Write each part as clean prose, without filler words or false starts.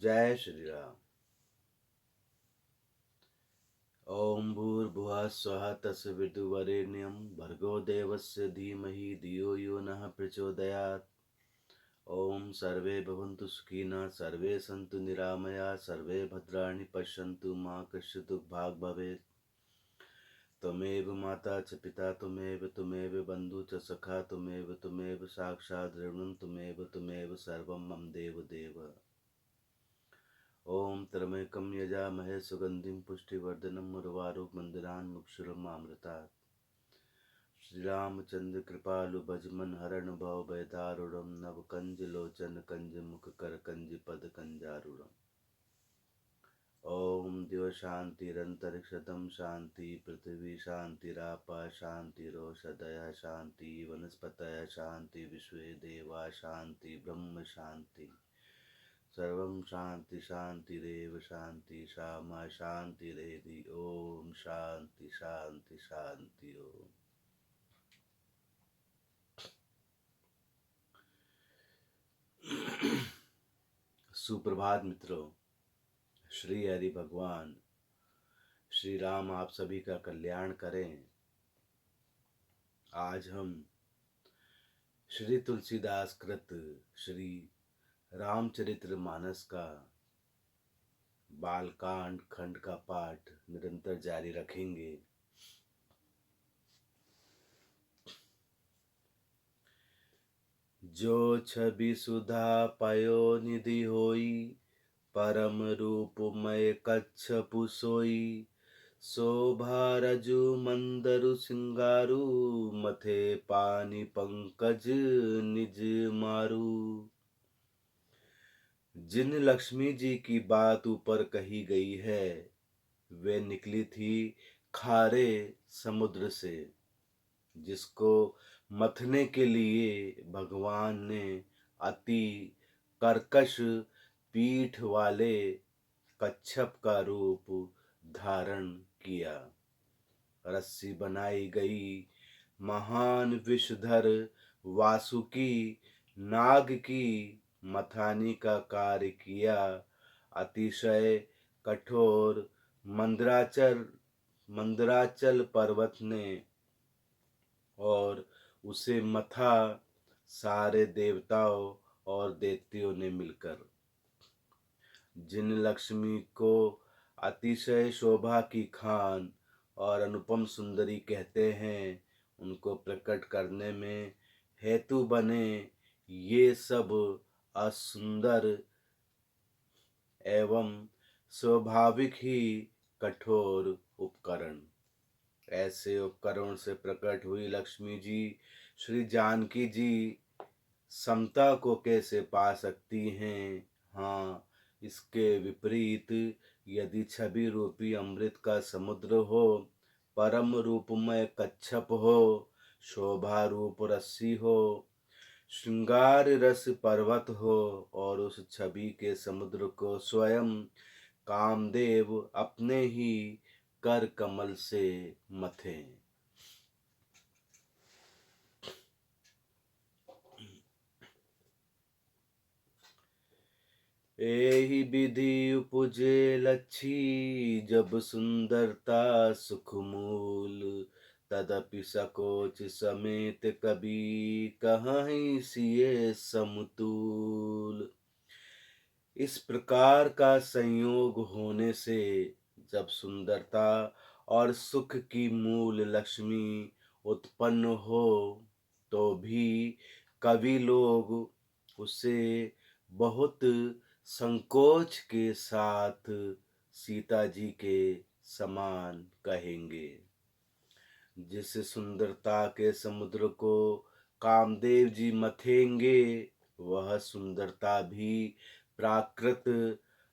जय श्री राम। ओम भूर्भुवः स्वः तत्सवितुर्वरेण्यं भर्गो देवस्य धीमहि धियो यो नः प्रचोदयात्। ओम सर्वे भवन्तु सुखिनः, सर्वे सन्तु निरामयाः, सर्वे भद्राणि पश्यन्तु, मा कश्चित् दुःखभाग् भवेत्। त्वमेव माता च पिता त्वमेव, त्वमेव बन्धु च सखा त्वमेव, त्वमेव साक्षात् द्रविणं त्वमेव, त्वमेव सर्वं मम देवदेव। ओम त्र्यंबकं यजामहे सुगंधिं पुष्टिवर्धनम् उर्वारुकमन्दिरान् मुक्षुरमामृतात्। श्रीरामचंद्र कृपालु भजमन हरण भव भयदारुणं नवकंज लोचन कंज मुखकर कंज पद कंजारुणम्। ओम दिव शांतिरंतरिक्षतम शांति पृथ्वी शांतिरापा शांतिरोषधय शांति वनस्पतय शांति विश्वे देवा शांति ब्रह्म शांति। सर्वं शांति शांतिरेव शांति शामा शांतिरेधि। ओम शांति शांति शांति ओम। सुप्रभात मित्रों। श्री हरि भगवान श्री राम आप सभी का कल्याण करें। आज हम श्री तुलसीदास कृत श्री रामचरित्र मानस का बालकांड खंड का पाठ निरंतर जारी रखेंगे। जो छवि सुधा पयो निधि होई, परम रूपमय कच्छपु सोई। शोभा रजु मंदरु सिंगारू, मथे पानी पंकज निज मारू। जिन लक्ष्मी जी की बात ऊपर कही गई है, वे निकली थी खारे समुद्र से, जिसको मथने के लिए भगवान ने अति कर्कश पीठ वाले कच्छप का रूप धारण किया। रस्सी बनाई गई, महान विषधर वासुकी नाग की मथानी का कार्य किया। अतिशय कठोर मंदराचल पर्वत ने और उसे मथा सारे देवताओं और दैत्यों ने मिलकर। जिन लक्ष्मी को अतिशय शोभा की खान और अनुपम सुंदरी कहते हैं, उनको प्रकट करने में हेतु बने ये सब असुंदर एवं स्वाभाविक ही कठोर उपकरण। ऐसे उपकरण से प्रकट हुई लक्ष्मी जी श्री जानकी जी समता को कैसे पा सकती हैं। हाँ, इसके विपरीत यदि छवि रूपी अमृत का समुद्र हो, परम रूपमय कच्छप हो, शोभा रूप रस्सी हो, श्रृंगार रस पर्वत हो, और उस छवि के समुद्र को स्वयं कामदेव अपने ही कर कमल से मथें। एहि विधि उपजे लच्छी, जब सुंदरता सुख मूल। तदपि सकोच समेत कभी, कहीं सिए समतूल। इस प्रकार का संयोग होने से जब सुंदरता और सुख की मूल लक्ष्मी उत्पन्न हो, तो भी कवि लोग उसे बहुत संकोच के साथ सीता जी के समान कहेंगे। जिस सुंदरता के समुद्र को कामदेव जी मथेंगे, वह सुंदरता भी प्राकृत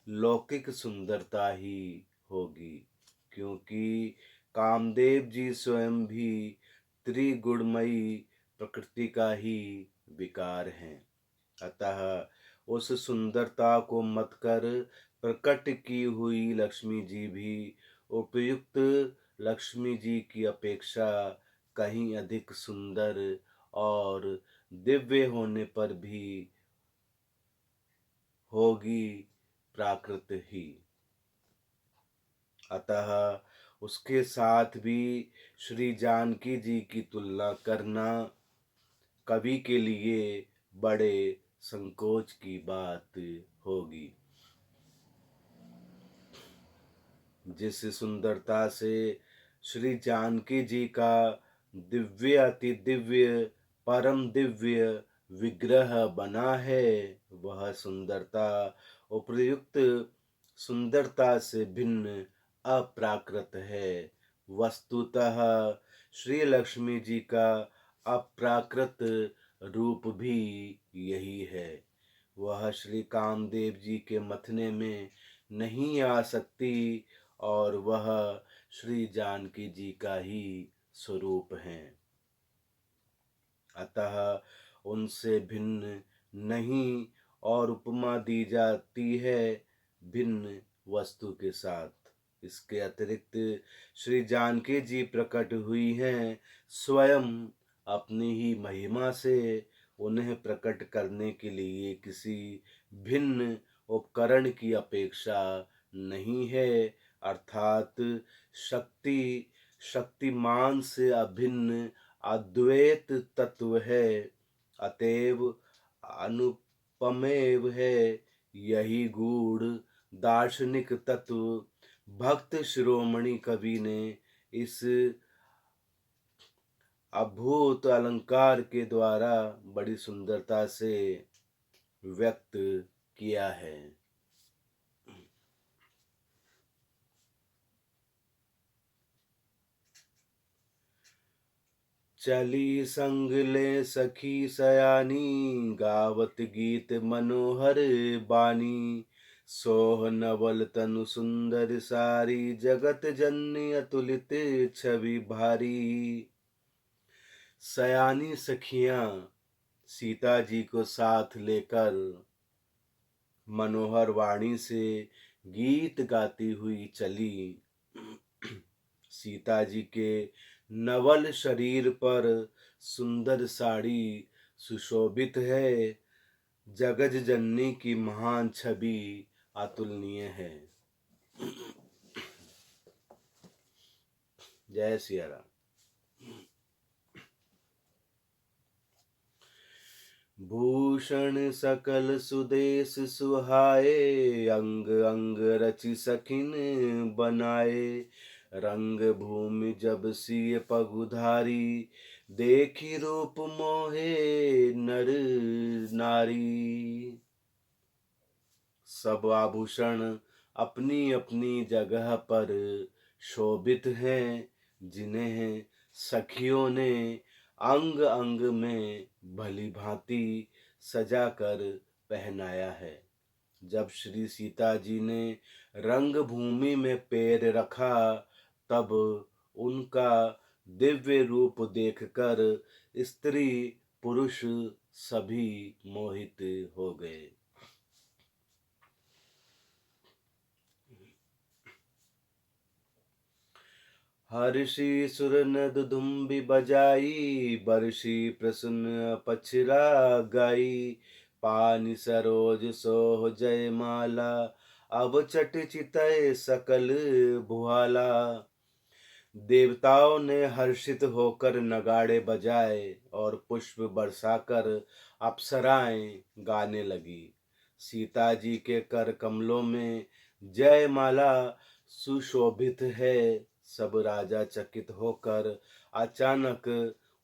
लौकिक सुंदरता ही होगी, क्योंकि कामदेव जी स्वयं भी त्रिगुणमयी प्रकृति का ही विकार हैं। अतः उस सुंदरता को मत कर प्रकट की हुई लक्ष्मी जी भी उपयुक्त लक्ष्मी जी की अपेक्षा कहीं अधिक सुंदर और दिव्य होने पर भी होगी, प्राकृत ही। अतः उसके साथ भी श्री जानकी जी की तुलना करना कवि के लिए बड़े संकोच की बात होगी। जिस सुंदरता से श्री जानकी जी का दिव्य अति दिव्य परम दिव्य विग्रह बना है, वह सुंदरता उपर्युक्त सुंदरता से भिन्न अप्राकृत है। वस्तुतः श्री लक्ष्मी जी का अप्राकृत रूप भी यही है। वह श्री कामदेव जी के मथने में नहीं आ सकती और वह श्री जानकी जी का ही स्वरूप है। अतः उनसे भिन्न नहीं और उपमा दी जाती है भिन्न वस्तु के साथ। इसके अतिरिक्त श्री जानकी जी प्रकट हुई हैं स्वयं अपनी ही महिमा से। उन्हें प्रकट करने के लिए किसी भिन्न उपकरण की अपेक्षा नहीं है, अर्थात शक्ति शक्तिमान से अभिन्न अद्वैत तत्व है, अतएव अनुपमेव है। यही गूढ़ दार्शनिक तत्व भक्त शिरोमणि कवि ने इस अद्भुत अलंकार के द्वारा बड़ी सुंदरता से व्यक्त किया है। चली संग ले सखी सयानी, गावत गीत मनोहर बानी। सोह नवल तनु सुंदर सारी, जगत जननी अतुलित छवि भारी। सयानी सखियां सीता जी को साथ लेकर मनोहर वाणी से गीत गाती हुई चली। सीता जी के नवल शरीर पर सुंदर साड़ी सुशोभित है। जगत जननी की महान छवि अतुलनीय है। जय सिया राम। भूषण सकल सुदेश सुहाए, अंग अंग रचि सखिन बनाए। रंग भूमि जब सिय पगुधारी, देखी रूप मोहे नर नारी। सब आभूषण अपनी अपनी जगह पर शोभित हैं, जिन्हें सखियों ने अंग अंग में भली भांति सजा कर पहनाया है। जब श्री सीता जी ने रंग भूमि में पैर रखा, तब उनका दिव्य रूप देखकर स्त्री पुरुष सभी मोहित हो गए। हर्षि सुर नद दुम्बि बजाई, बर्षि प्रसन्न पछरा गाई। पानि सरोज सोह जय माला, अब चट चितय सकल भुआला। देवताओं ने हर्षित होकर नगाड़े बजाए और पुष्प बरसाकर अप्सराएं गाने लगी। सीता जी के कर कमलों में जय माला सुशोभित है। सब राजा चकित होकर अचानक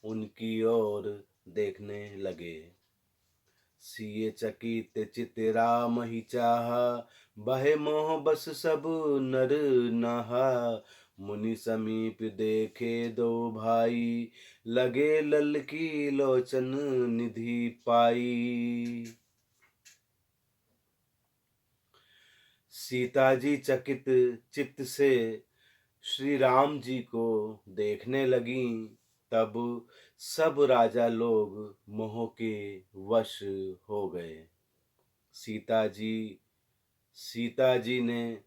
उनकी ओर देखने लगे। सिए चकित चित राम ही चाहा, बहे मोह बस सब नर नाहा। मुनि समीप देखे दो भाई, लगे लल की लोचन निधि पाई। सीता जी चकित चित्त से श्री राम जी को देखने लगी। तब सब राजा लोग मोह के वश हो गए। सीता जी ने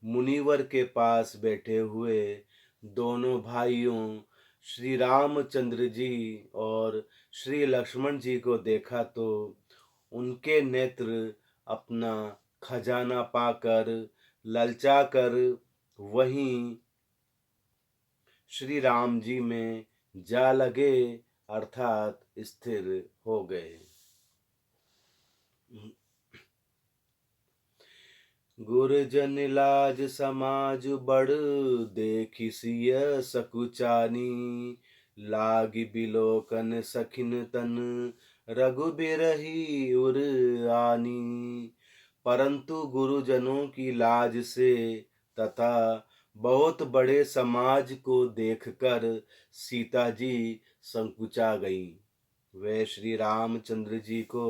मुनिवर के पास बैठे हुए दोनों भाइयों श्री रामचंद्र जी और श्री लक्ष्मण जी को देखा तो उनके नेत्र अपना खजाना पाकर ललचा कर वहीं श्री राम जी में जा लगे, अर्थात स्थिर हो गए। गुरजन लाज समाज बड़, देखि सिय सकुचानी, लागी बिलोकन सखिन तन, रघुबिरही उर आनी। परंतु गुरुजनों की लाज से तथा बहुत बड़े समाज को देखकर सीता जी संकुचा गईं। वे श्री रामचंद्र जी को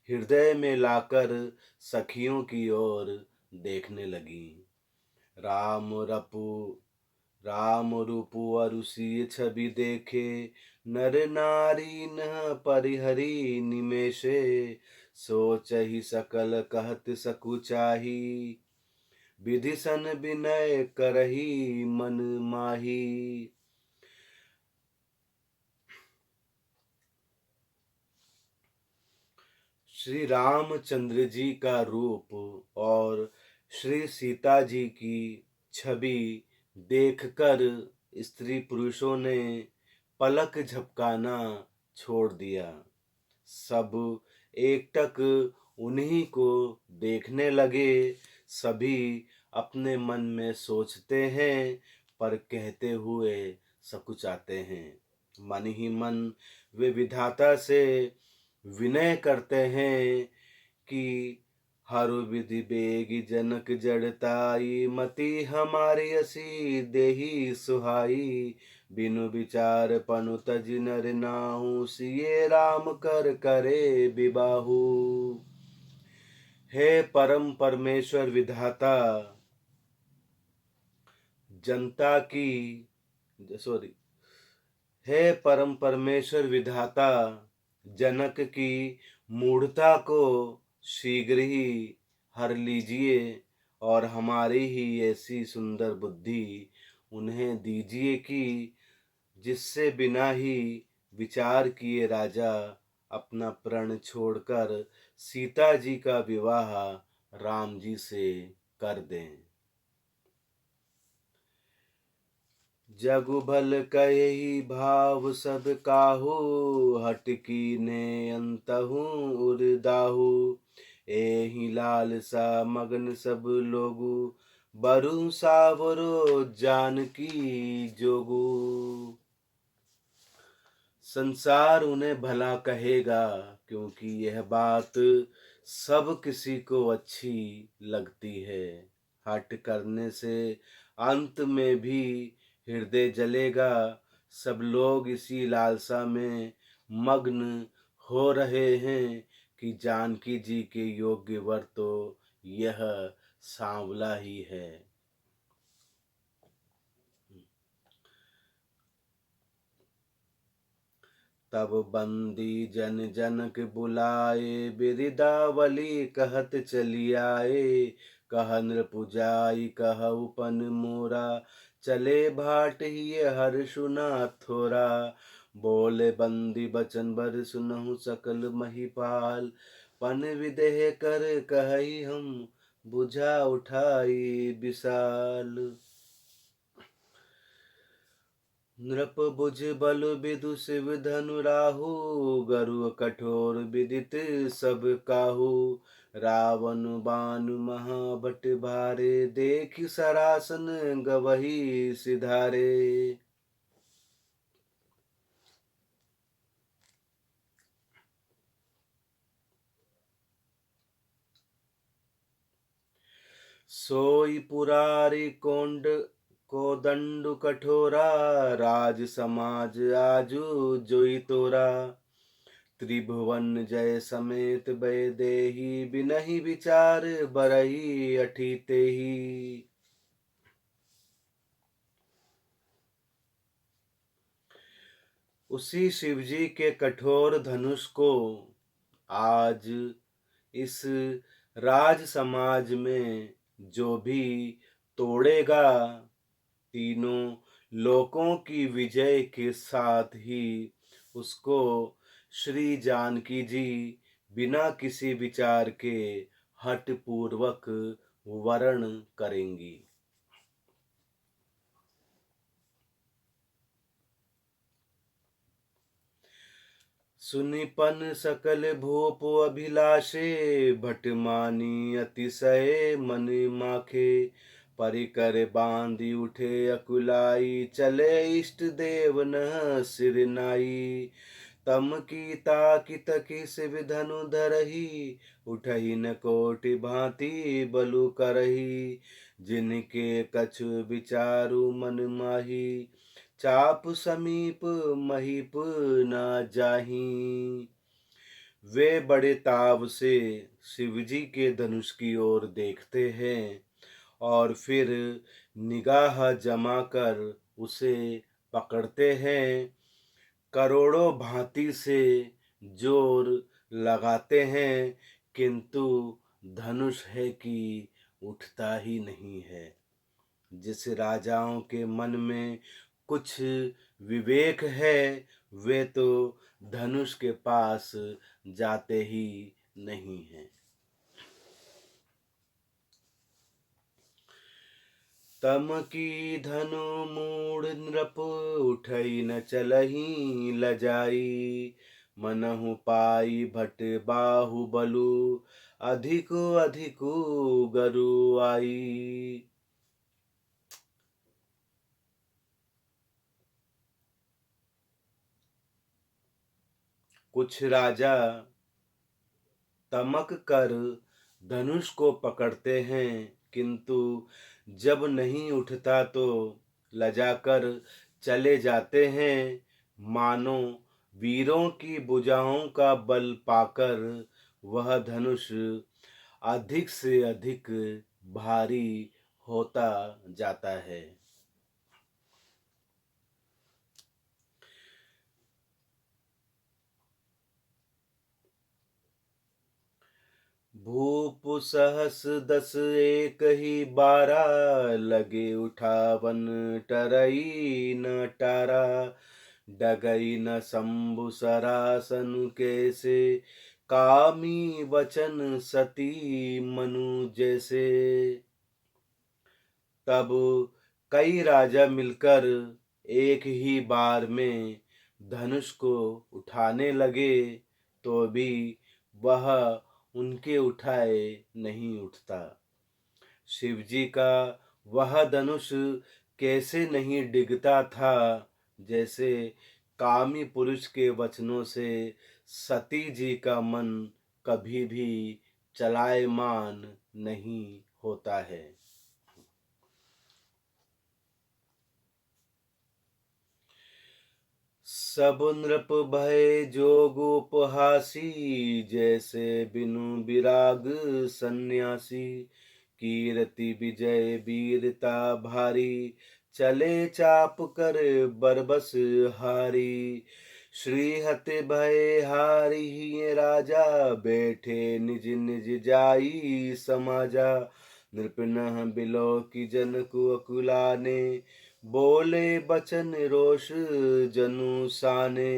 हृदय में लाकर सखियों की ओर देखने लगी। राम रपु राम रूपु अरुषि छवि देखे, नर नारी न परिहरी निमेषे, सोचहि सकल कहत सकुचाही, विधि सन विनय करही मन माही। श्री रामचंद्र जी का रूप और श्री सीता जी की छवि देखकर स्त्री पुरुषों ने पलक झपकाना छोड़ दिया। सब एकटक उन्हीं को देखने लगे। सभी अपने मन में सोचते हैं पर कहते हुए सकुचाते हैं। मन ही मन वे विधाता से विनय करते हैं कि हरु विधि बेगी जनक जड़ताई, मति हमारी असी देही सुहाई, बिनु विचार पनु तज नर नाहु, सिये राम कर करे विबाहु। हे परम परमेश्वर विधाता, जनता की सॉरी हे परम परमेश्वर विधाता, जनक की मूढ़ता को शीघ्र ही हर लीजिए और हमारी ही ऐसी सुंदर बुद्धि उन्हें दीजिए कि जिससे बिना ही विचार किए राजा अपना प्रण छोड़कर सीता जी का विवाह राम जी से कर दें। जगु भल कहि भाव सब काहू, हट कीने अंतहु उरदाहु, एहि लालसा मगन सब लोगु, बरु सावरो जानकी जोगु। संसार उन्हें भला कहेगा क्योंकि यह बात सब किसी को अच्छी लगती है। हट करने से अंत में भी हृदय जलेगा। सब लोग इसी लालसा में मग्न हो रहे हैं कि जानकी जी के योग्य वर तो यह सांवला ही है। तब बंदी जन जनक बुलाए, बिरदावली कहत चली आए, कह नृपुजाई कहु पन मोरा, चले भाट ही हर्षु न थोरा। बोले बंदी बचन बर सुनहु सकल महिपाल, पन विदेह कर कहि हम बुझा उठाई विशाल। नृप बुझ बल बिदु शिव धनु राहु, गरु कठोर विदित सब काहू। रावण बान महाभट भारे, देखि सरासन गवही सिधारे। सोई पुरारी कोदंडु कठोरा, राज समाज आजू जोई तोरा। त्रिभुवन जय समेत भय देही, बिनहि विचार बरही अठी तेही। उसी शिवजी के कठोर धनुष को आज इस राज समाज में जो भी तोड़ेगा, तीनों लोकों की विजय के साथ ही उसको श्री जानकी जी बिना किसी विचार के हठ पूर्वक वरण करेंगी। सुनिपन सकल भूप अभिलाषे, भटमानी अतिशय मन माखे। परिकर बांधि उठे अकुलाई, चले इष्ट देव न सिर नाई। तम की ताकित किस विधनु धरही, उठही न कोटि भांति बलु करही। जिनके कछु विचारु मन माही, चाप समीप महीप न जाही। वे बड़े ताव से शिव जी के धनुष की ओर देखते हैं और फिर निगाह जमा कर उसे पकड़ते हैं। करोड़ों भांति से जोर लगाते हैं, किंतु धनुष है कि उठता ही नहीं है। जिस राजाओं के मन में कुछ विवेक है, वे तो धनुष के पास जाते ही नहीं हैं। तम की धनु मूढ़ नृप, उठई न चलही लजाई। मनहु पाई भट बाहु बलु, अधिक अधिक गरु आई। कुछ राजा तमक कर धनुष को पकड़ते हैं, किंतु जब नहीं उठता तो लजाकर चले जाते हैं। मानो वीरों की भुजाओं का बल पाकर वह धनुष अधिक से अधिक भारी होता जाता है। भूप सहस दस एक ही 12, लगे उठावन टरई न टारा। डगई न शंभु सरासन कैसे, कामी वचन सती मनु जैसे। तब कई राजा मिलकर एक ही बार में धनुष को उठाने लगे, तो भी वह उनके उठाए नहीं उठता। शिवजी का वह धनुष कैसे नहीं डिगता था, जैसे कामी पुरुष के वचनों से सती जी का मन कभी भी चलायमान नहीं होता है। सब नृप भय जोग उपहासी, जैसे बिनु विराग सन्यासी। कीर्ति विजय वीरता भारी, चले चाप कर बरबस हारी। श्रीहत भय हारी राजा, बैठे निज निज जाई समाजा। नृपनः बिलो की जनकु अकुलाने, बोले बचन रोष जनु साने।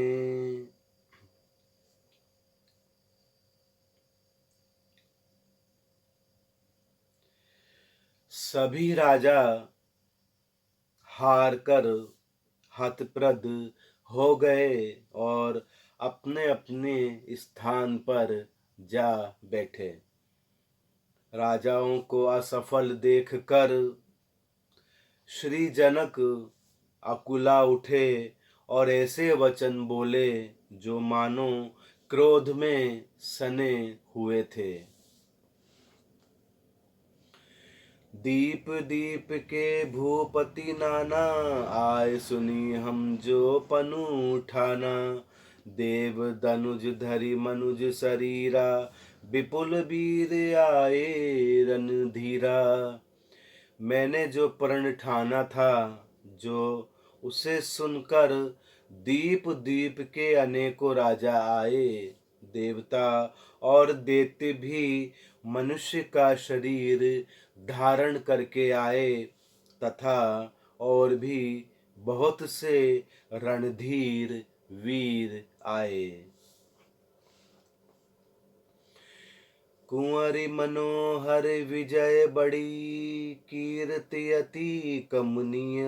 सभी राजा हार कर हतप्रद हो गए और अपने अपने स्थान पर जा बैठे। राजाओं को असफल देखकर श्री जनक अकुला उठे और ऐसे वचन बोले जो मानो क्रोध में सने हुए थे। दीप दीप के भूपति नाना, आए सुनी हम जो पनु ठाना। देव दनुज धरि मनुज शरीरा, विपुल वीर आए रणधीरा। मैंने जो प्रण ठाना था, जो उसे सुनकर दीप दीप के अनेकों राजा आए। देवता और दैत्य भी मनुष्य का शरीर धारण करके आए, तथा और भी बहुत से रणधीर वीर आए। कुंवरी मनोहर विजय बड़ी, कीर्ति अति कमनीय।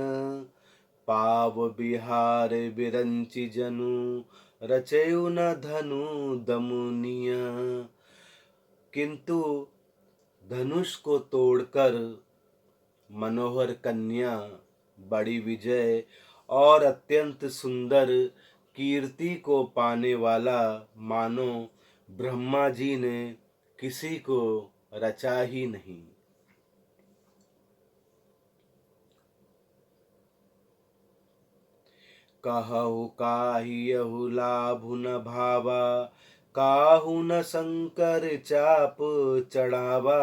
पाव बिहार बिरंचि जनु, रचयु न धनु दमुनिय। किंतु धनुष को तोड़कर मनोहर कन्या, बड़ी विजय और अत्यंत सुंदर कीर्ति को पाने वाला मानो ब्रह्मा जी ने किसी को रचा ही नहीं। कहु काहियहु लाभु न भावा, काहू न शंकर चाप चढ़ावा।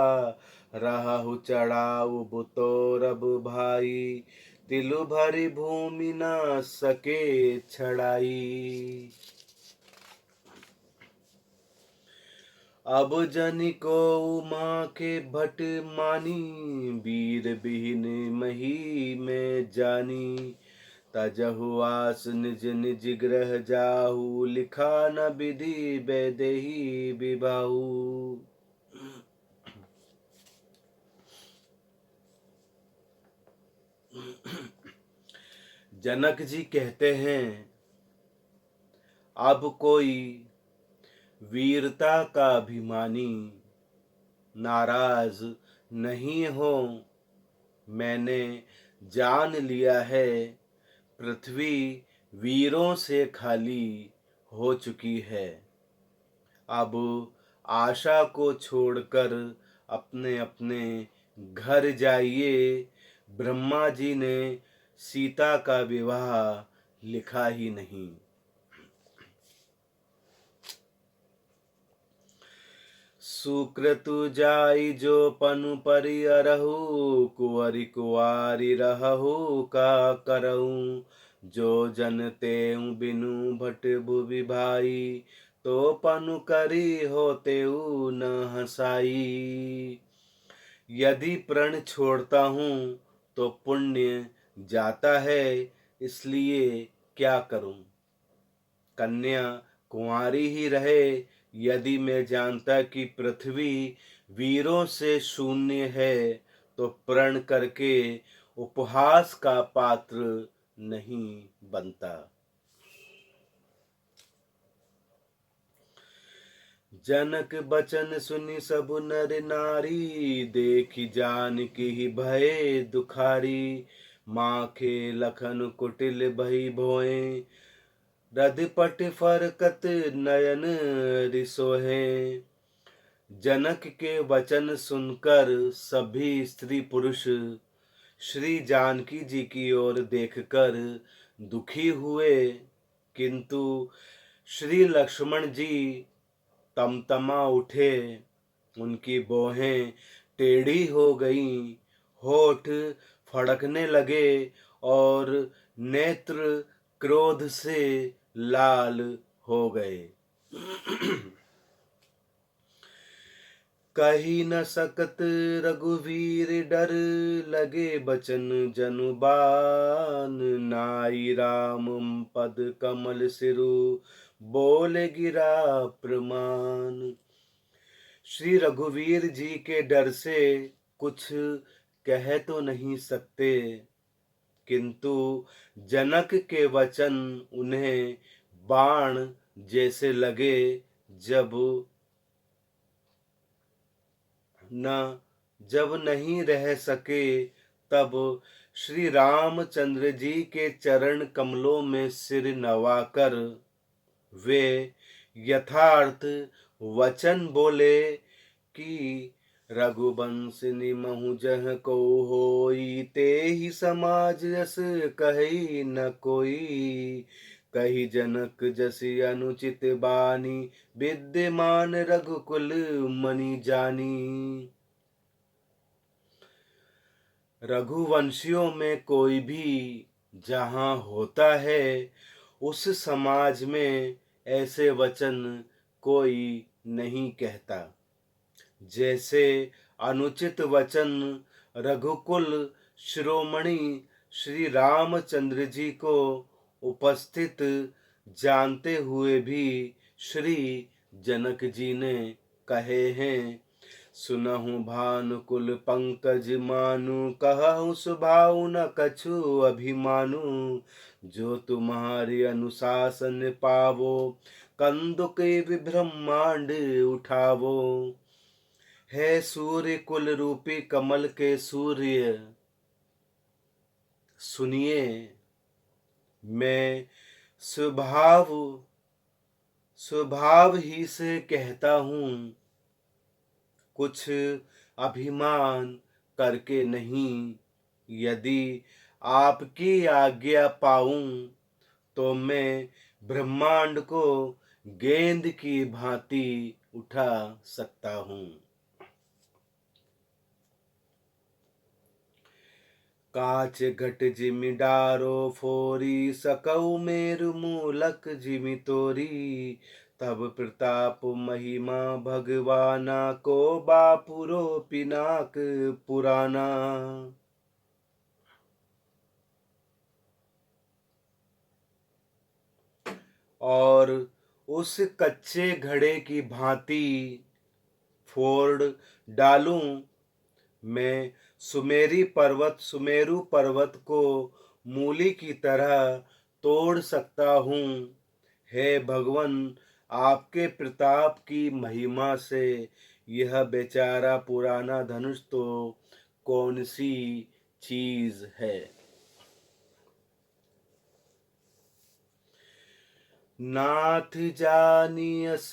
रहु चढ़ाऊ बुतोरब भाई, तिलु भरी भूमि न सके छड़ाई। अब जनि को माँ के भट मानी, वीर बिहीन मही में जानी। तजहु आस निज निज ग्रह जाहू, लिखा न विधि वैदेही विभाहू। जनक जी कहते हैं, अब कोई वीरता का अभिमानी नाराज नहीं हो। मैंने जान लिया है, पृथ्वी वीरों से खाली हो चुकी है। अब आशा को छोड़कर अपने अपने घर जाइए। ब्रह्मा जी ने सीता का विवाह लिखा ही नहीं। सुकृतु जाई जो पनु परि अरहु, कुंवरी कुंवारी रहु का करऊं। जो जन तेऊ बिनु भट भुवि भाई, तो पनु करी हो तेऊ न हसाई। यदि प्रण छोड़ता हूँ तो पुण्य जाता है, इसलिए क्या करूं। कन्या कुंवारी ही रहे। यदि मैं जानता कि पृथ्वी वीरों से शून्य है, तो प्रण करके उपहास का पात्र नहीं बनता। जनक बचन सुनि सब नर नारी, देखि जानकी ही भये दुखारी। माखे लखन कुटिल भई भोए, रदपट फरकत नयन रिसोहे। जनक के वचन सुनकर सभी स्त्री पुरुष श्री जानकी जी की ओर देखकर दुखी हुए, किंतु श्री लक्ष्मण जी तमतमा उठे। उनकी भौहें टेढ़ी हो गईं, होठ फड़कने लगे और नेत्र क्रोध से लाल हो गए। कही न सकत रघुवीर डर, लगे बचन जनुबान। नाई राम पद कमल सिरु, बोल गिरा प्रमाण। श्री रघुवीर जी के डर से कुछ कह तो नहीं सकते, किंतु जनक के वचन उन्हें बाण जैसे लगे। जब नहीं रह सके, तब श्री रामचंद्र जी के चरण कमलों में सिर नवाकर वे यथार्थ वचन बोले कि रघुवंश निमहु जह को होई, ते ही समाज यस कही न कोई। कही जनक जसि अनुचित बानी, विद्यमान रघुकुल मनि जानी। रघुवंशियों में कोई भी जहाँ होता है, उस समाज में ऐसे वचन कोई नहीं कहता। जैसे अनुचित वचन रघुकुल शिरोमणि श्री रामचंद्र जी को उपस्थित जानते हुए भी श्री जनक जी ने कहे हैं, सुनहु भानुकुल पंकज मानु, कहु सुभाउ न कछु अभिमानु। जो तुम्हारी अनुशासन पावो, कंदुक ब्रह्मांड उठावो। है सूर्य कुल रूपी कमल के सूर्य, सुनिए मैं स्वभाव ही से कहता हूँ, कुछ अभिमान करके नहीं। यदि आपकी आज्ञा पाऊं तो मैं ब्रह्मांड को गेंद की भांति उठा सकता हूँ। काच घट जिमि डारो फोरी, सकौ मेरु मूलक जिमि तोरी। तब प्रताप महिमा भगवाना, को बापुरो पिनाक पुराना। और उस कच्चे घड़े की भांति फोड़ डालूं मैं सुमेरु पर्वत को मूली की तरह तोड़ सकता हूँ। हे भगवन, आपके प्रताप की महिमा से यह बेचारा पुराना धनुष तो कौन सी चीज है। नाथ जानियस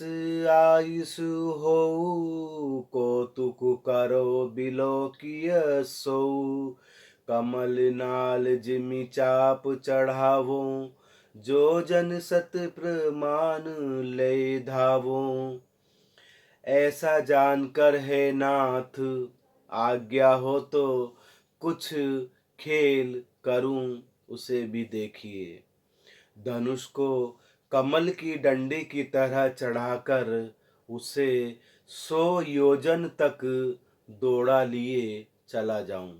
आयुषु होऊ, कौतुक करो बिलोकिय सोऊ। कमल नाल जिमि चाप चढ़ावो, जो जन सत प्रमाण ले धावो। ऐसा जानकर है नाथ, आज्ञा हो तो कुछ खेल करूं, उसे भी देखिए। धनुष को कमल की डंडी की तरह चढ़ाकर उसे 100 योजन तक दौड़ा लिए चला जाऊं।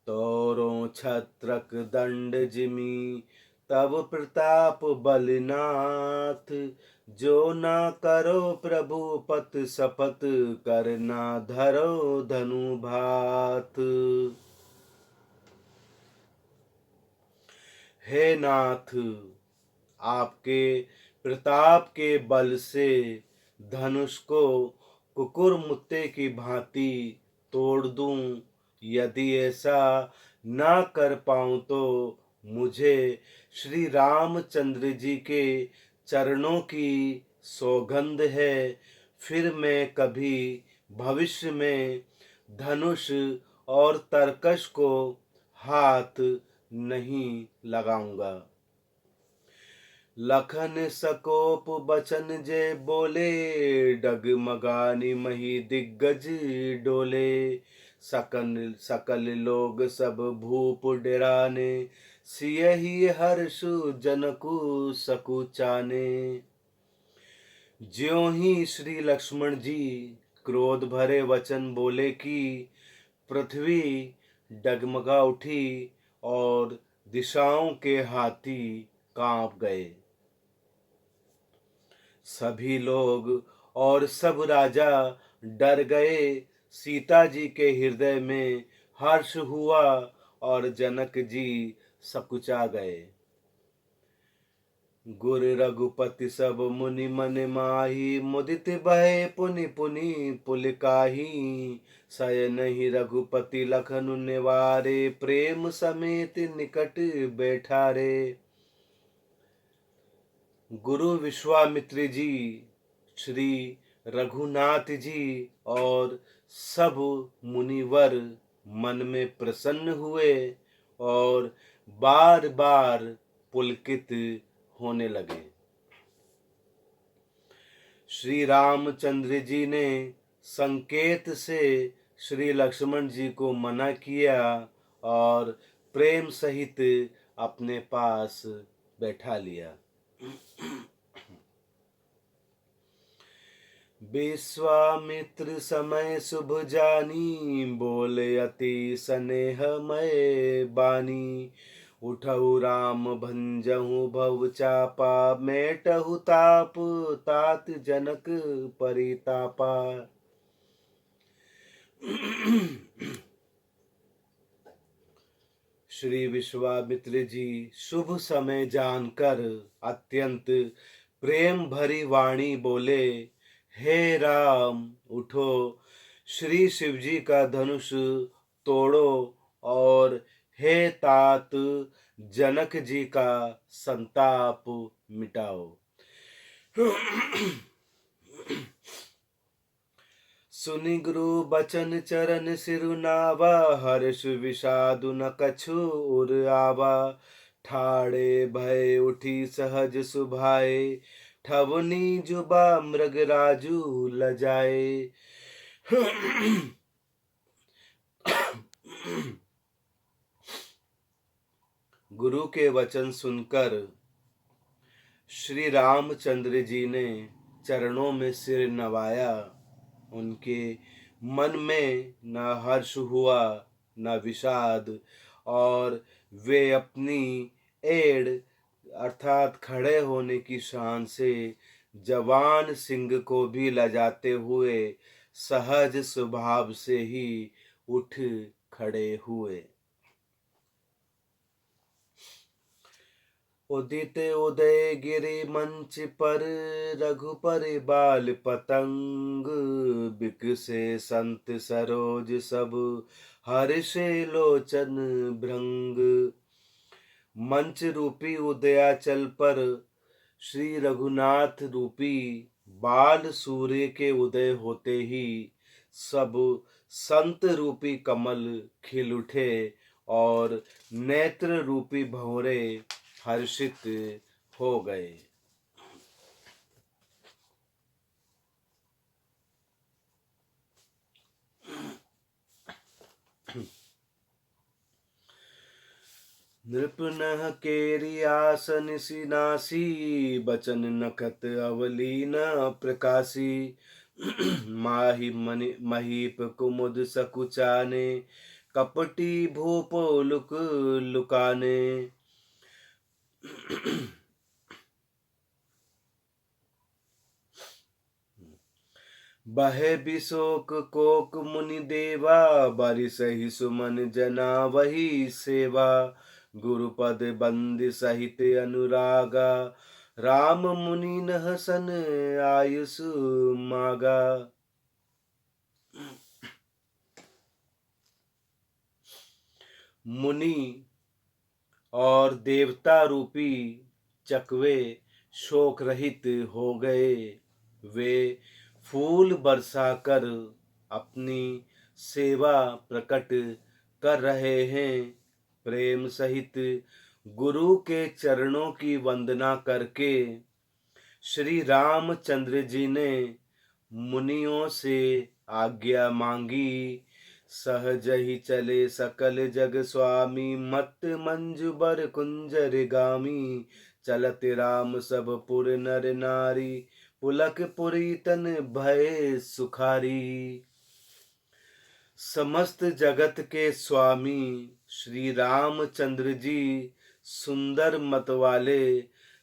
तोरों छत्रक दंड जिमि, तब प्रताप बलनाथ। जो ना करो प्रभु पत शपथ, करना धरो धनु भात। हे नाथ, आपके प्रताप के बल से धनुष को कुकुर मुत्ते की भांति तोड़ दूं। यदि ऐसा ना कर पाऊं तो मुझे श्री रामचंद्र जी के चरणों की सौगंध है, फिर मैं कभी भविष्य में धनुष और तरकश को हाथ नहीं लगाऊंगा। लखन सकोप बचन जे बोले, डगमगानी मही दिग्गज डोले। सकल लोग सब भूप डेराने, सियहि हर्षु जनकु सकुचाने। ज्यों ही श्री लक्ष्मण जी क्रोध भरे वचन बोले कि पृथ्वी डगमगा उठी और दिशाओं के हाथी कांप गए। सभी लोग और सब राजा डर गए। सीता जी के हृदय में हर्ष हुआ और जनक जी सकुचा गए। गुर रघुपति सब मुनि मन माही, मुदित भय पुनि पुनि पुलकाही। सयनहि रघुपति लखनु निवारे, प्रेम समेत निकट बैठारे। गुरु विश्वामित्र जी, श्री रघुनाथ जी और सब मुनिवर मन में प्रसन्न हुए और बार बार पुलकित होने लगे। श्री रामचंद्र जी ने संकेत से श्री लक्ष्मण जी को मना किया और प्रेम सहित अपने पास बैठा लिया। विश्वामित्र समय शुभ जानी, बोले अति स्नेहमय बानी। उठऊ राम भंजहु भव चापा, मेटहु ताप तात जनक परितापा। श्री विश्वामित्र जी शुभ समय जानकर अत्यंत प्रेम भरी वाणी बोले, हे राम उठो, श्री शिव जी का धनुष तोड़ो और हे तात जनक जी का संताप मिटाओ। सुनि गुरु बचन चरण सिरुनावा, हर्ष विषादु न कछु उर आवा। ठाड़े भय उठी सहज सुभाए, ठवनी जुबा मृग राजू लजाए। गुरु के वचन सुनकर श्री रामचंद्र जी ने चरणों में सिर नवाया। उनके मन में न हर्ष हुआ न विषाद, और वे अपनी एड़ अर्थात खड़े होने की शान से जवान सिंह को भी लजाते हुए सहज स्वभाव से ही उठ खड़े हुए। उदित उदय गिरि मंच पर, रघुपर बाल पतंग। बिकसे संत सरोज सब, हर्षे लोचन भृंग। मंच रूपी उदयाचल पर श्री रघुनाथ रूपी बाल सूर्य के उदय होते ही सब संत रूपी कमल खिल उठे और नेत्र रूपी भंवरे हर्षित हो गए। नृपनः केरी आसन सिनासी, बचन नखत अवली न प्रकाशी। माहि महीप कुमुद सकुचाने, कपटी भूपो लुक लुकाने। बहे बिशोक कोक मुनि देवा, बरिसहि सुमन जना वही सेवा। गुरुपद बंद सहित अनुरागा, राम मुनि नह सन आयुष मागा। मुनि और देवता रूपी चकवे शोक रहित हो गए। वे फूल बरसाकर अपनी सेवा प्रकट कर रहे हैं। प्रेम सहित गुरु के चरणों की वंदना करके श्री रामचंद्र जी ने मुनियों से आज्ञा मांगी। सहज ही चले सकल जग स्वामी, मत मंजु बर कुंजर गामी। चलत राम सब पुर नर नारी, पुलक पुरी तन भय सुखारी। समस्त जगत के स्वामी श्री रामचंद्र जी सुंदर मत वाले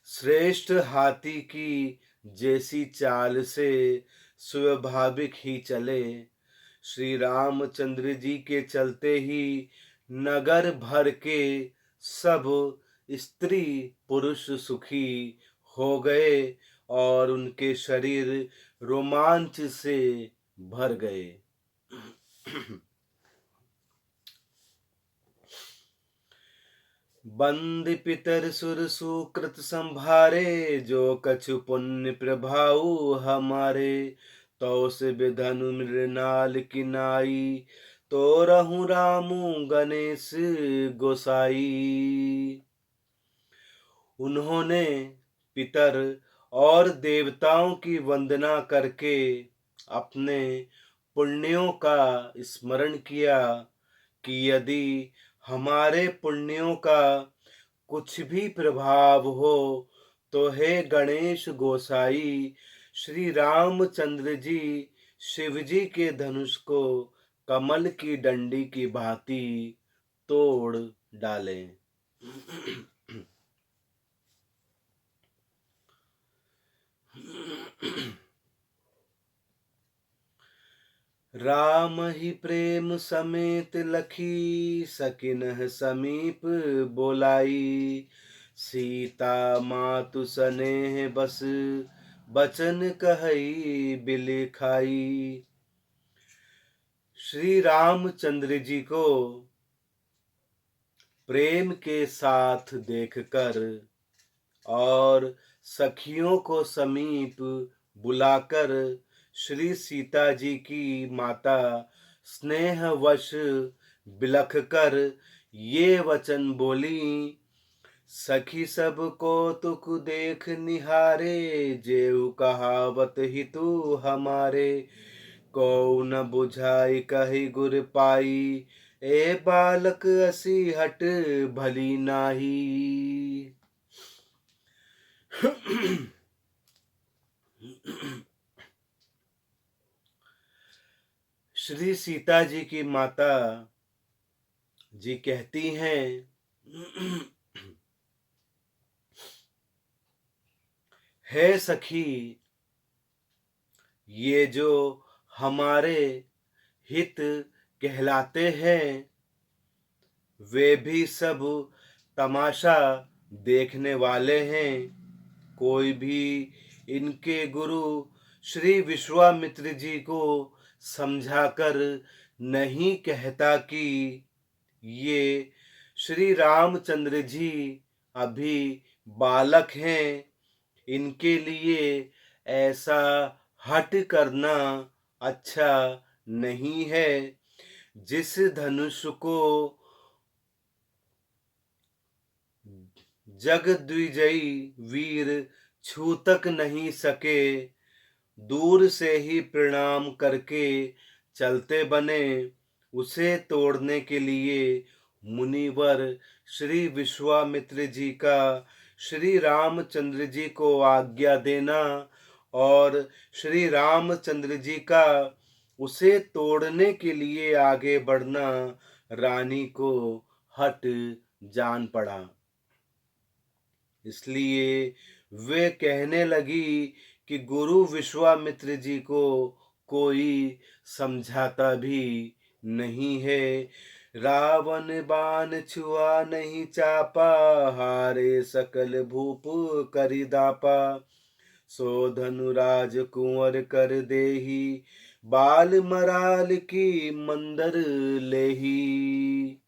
श्रेष्ठ हाथी की जैसी चाल से स्वाभाविक ही चले। श्री रामचंद्र जी के चलते ही नगर भर के सब स्त्री पुरुष सुखी हो गए और उनके शरीर रोमांच से भर गए। बंद पितर सुर सुकृत संभारे, जो कछु पुण्य प्रभाऊ हमारे। तो से विधनु मृणाल किनाई, तो रहु रामू गणेश गोसाई। उन्होंने पितर और देवताओं की वंदना करके अपने पुण्यों का स्मरण किया कि यदि हमारे पुण्यों का कुछ भी प्रभाव हो तो हे गणेश गोसाई, श्री रामचंद्र जी शिव जी के धनुष को कमल की डंडी की भांति तोड़ डालें। राम ही प्रेम समेत लखी सकिनह समीप बोलाई। सीता मातु सनेह बस बचन कहई बिल खाई। श्री रामचंद्र जी को प्रेम के साथ देखकर और सखियों को समीप बुलाकर श्री सीता जी की माता स्नेहवश बिलख कर ये वचन बोली। सखी सब कौतुक देख निहारे जेऊ कहावत हितु हमारे। को न बुझाई कही गुर पाई ए बालक असी हट भली नाही। श्री सीता जी की माता जी कहती हैं, है सखी, ये जो हमारे हित कहलाते हैं वे भी सब तमाशा देखने वाले हैं। कोई भी इनके गुरु श्री विश्वामित्र जी को समझाकर नहीं कहता कि ये श्री रामचंद्र जी अभी बालक हैं, इनके लिए ऐसा हट करना अच्छा नहीं है। जिस धनुष को जगद्विजयी वीर छू तक नहीं सके, दूर से ही प्रणाम करके चलते बने, उसे तोड़ने के लिए मुनिवर श्री विश्वामित्र जी का श्री रामचंद्र जी को आज्ञा देना और श्री रामचंद्र जी का उसे तोड़ने के लिए आगे बढ़ना रानी को हट जान पड़ा। इसलिए वे कहने लगी कि गुरु विश्वामित्र जी को कोई समझाता भी नहीं है। रावण बाण छुआ नहीं चापा, हारे सकल भूप करि दापा। सो धनुराज कुंवर कर देही, बाल मराल की मंदर लेही।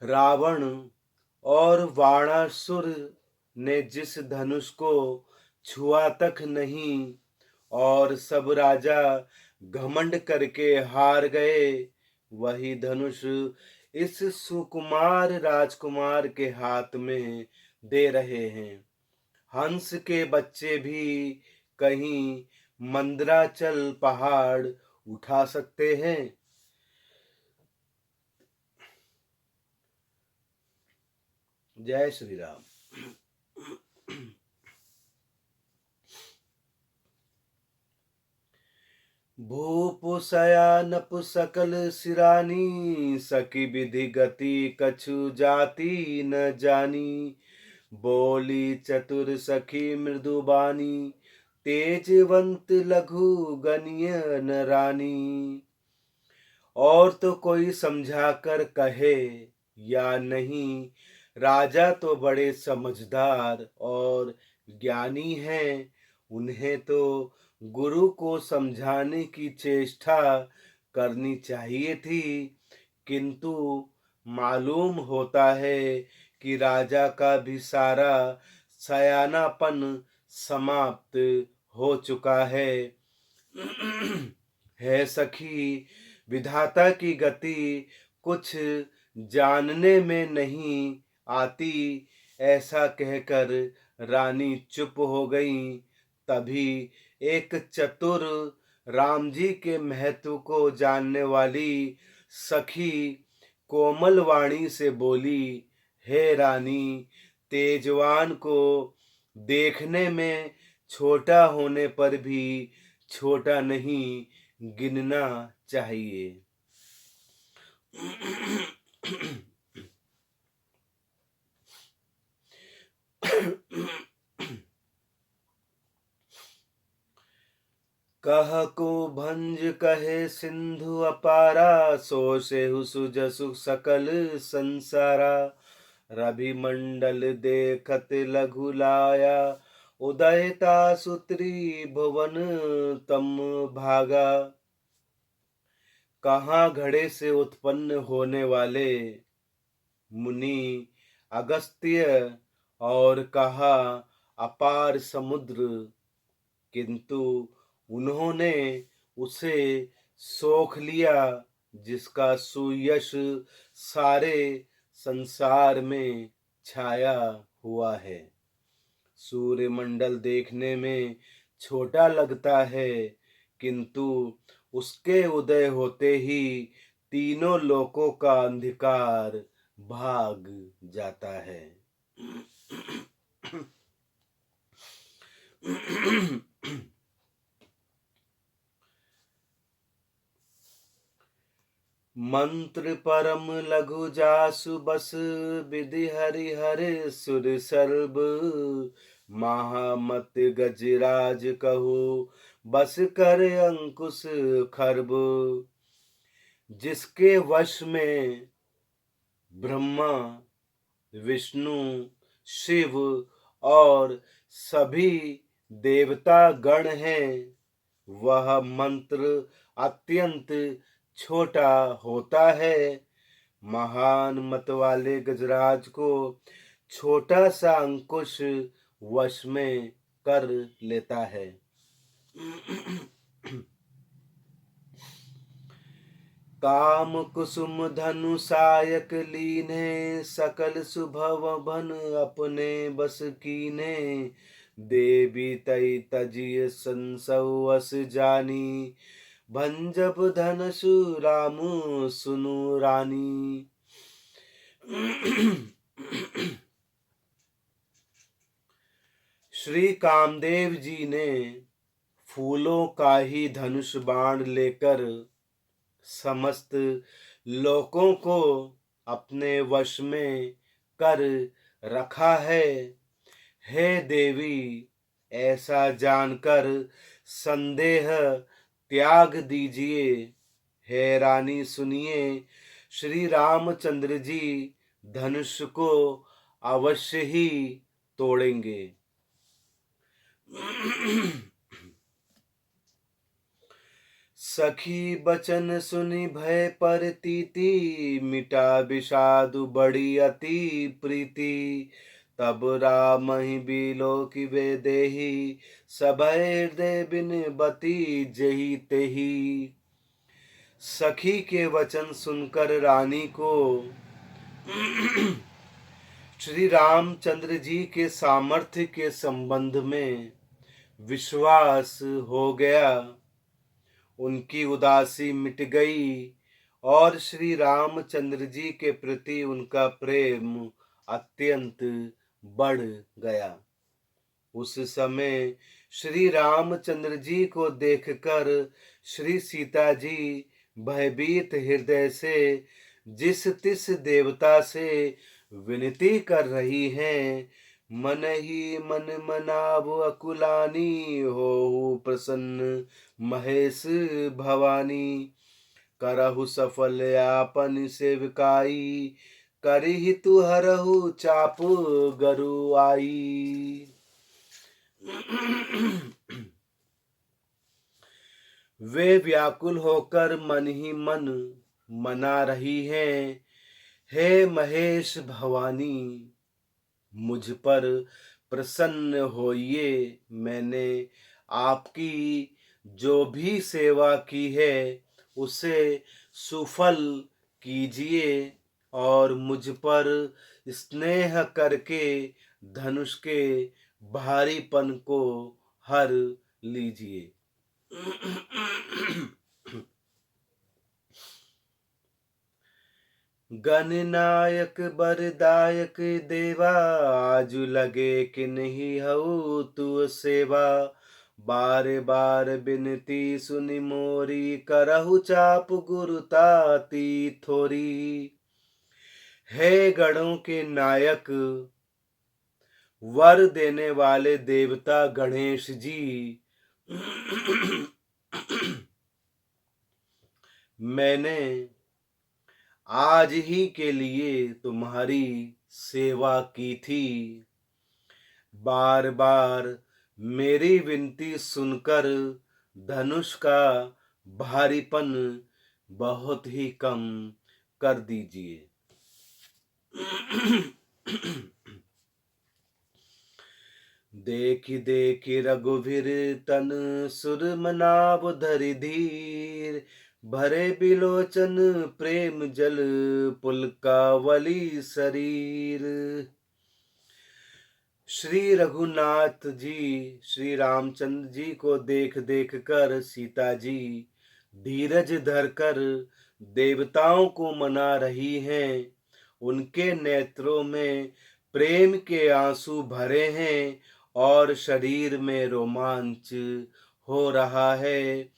रावण और वाणासुर ने जिस धनुष को छुआ तक नहीं और सब राजा घमंड करके हार गए, वही धनुष इस सुकुमार राजकुमार के हाथ में दे रहे हैं। हंस के बच्चे भी कहीं मंदराचल पहाड़ उठा सकते हैं। जय श्री राम। भूप शयानप सकल सिरानी, सखी विधि गति कछु जाति न जानी। बोली चतुर सखी मृदुबानी, तेजवंत लघु गनिय न रानी। और तो कोई समझा कर कहे या नहीं, राजा तो बड़े समझदार और ज्ञानी हैं, उन्हें तो गुरु को समझाने की चेष्टा करनी चाहिए थी, किंतु मालूम होता है कि राजा का भी सारा सयानापन समाप्त हो चुका है। है सखी, विधाता की गति कुछ जानने में नहीं आती, ऐसा कहकर रानी चुप हो गई। तभी एक चतुर राम जी के महत्व को जानने वाली सखी कोमल वाणी से बोली, हे रानी, तेजवान को देखने में छोटा होने पर भी छोटा नहीं गिनना चाहिए। कह को भंज कहे सिंधु अपारा, सो सेहु सुजसु सकल संसारा। रवि मंडल देखत लघु लाया, उदयता सुत्री भुवन तम भागा। कहाँ घड़े से उत्पन्न होने वाले मुनि अगस्त्य, और कहा अपार समुद्र, किंतु उन्होंने उसे सोख लिया जिसका सुयश सारे संसार में छाया हुआ है। सूर्यमंडल देखने में छोटा लगता है, किंतु उसके उदय होते ही तीनों लोकों का अंधकार भाग जाता है। मंत्र परम लघु जासु बस, विधि हरि हरि सुर सर्ब। महामत गजराज कहो, बस कर अंकुश खरब। जिसके वश में ब्रह्मा, विष्णु, शिव और सभी देवता गण हैं, वह मंत्र अत्यंत छोटा होता है। महान मत वाले गजराज को छोटा सा अंकुश वश में कर लेता है। काम कुसुम धनु सायक लीने, सकल सुभव बन अपने बस कीने। देवी तई तजिय संसव अस जानी, भंजब धनसु रामु सुनु रानी। श्री कामदेव जी ने फूलों का ही धनुष बाण लेकर समस्त लोकों को अपने वश में कर रखा है। हे देवी, ऐसा जानकर संदेह त्याग दीजिए। हे रानी सुनिए, श्री रामचंद्र जी धनुष को अवश्य ही तोड़ेंगे। सखी बचन सुनि भय पर तीती, मिटा विषादु बड़ी अति प्रीति। तब राम ही बिलो की वे देही, सभय हृदय बिन बती जही तेही। सखी के वचन सुनकर रानी को श्री रामचंद्र जी के सामर्थ्य के संबंध में विश्वास हो गया। उनकी उदासी मिट गई और श्री रामचंद्र जी के प्रति उनका प्रेम अत्यंत बढ़ गया। उस समय श्री रामचंद्र जी को देखकर श्री सीता जी भयभीत हृदय से जिस तिस देवता से विनती कर रही हैं, मन ही मन मनाव अकुलानी, हो प्रसन्न महेश भवानी। करहु सफल आपन सेवकाई, करहि तु हरहु चाप गरु आई। वे व्याकुल होकर मन ही मन मना रही हैं, हे महेश भवानी, मुझ पर प्रसन्न होइए। मैंने आपकी जो भी सेवा की है उसे सुफल कीजिए और मुझ पर स्नेह करके धनुष के भारीपन को हर लीजिए। गणनायक बरदायक देवा, आजु लगे कि नहीं हऊ तू सेवा। बारे बार बिनती सुनि मोरी, करहु चाप गुरुताती थोरी। हे गणों के नायक, वर देने वाले देवता गणेश जी, मैंने आज ही के लिए तुम्हारी सेवा की थी। बार बार मेरी विनती सुनकर धनुष का भारीपन बहुत ही कम कर दीजिए। देखि देखि रघुवीर तन, सुर मनाव धरि धीर। भरे बिलोचन प्रेम जल, पुलकावली शरीर। श्री रघुनाथ जी, श्री रामचंद्र जी को देख देख कर सीता जी धीरज धरकर देवताओं को मना रही हैं। उनके नेत्रों में प्रेम के आंसू भरे हैं और शरीर में रोमांच हो रहा है।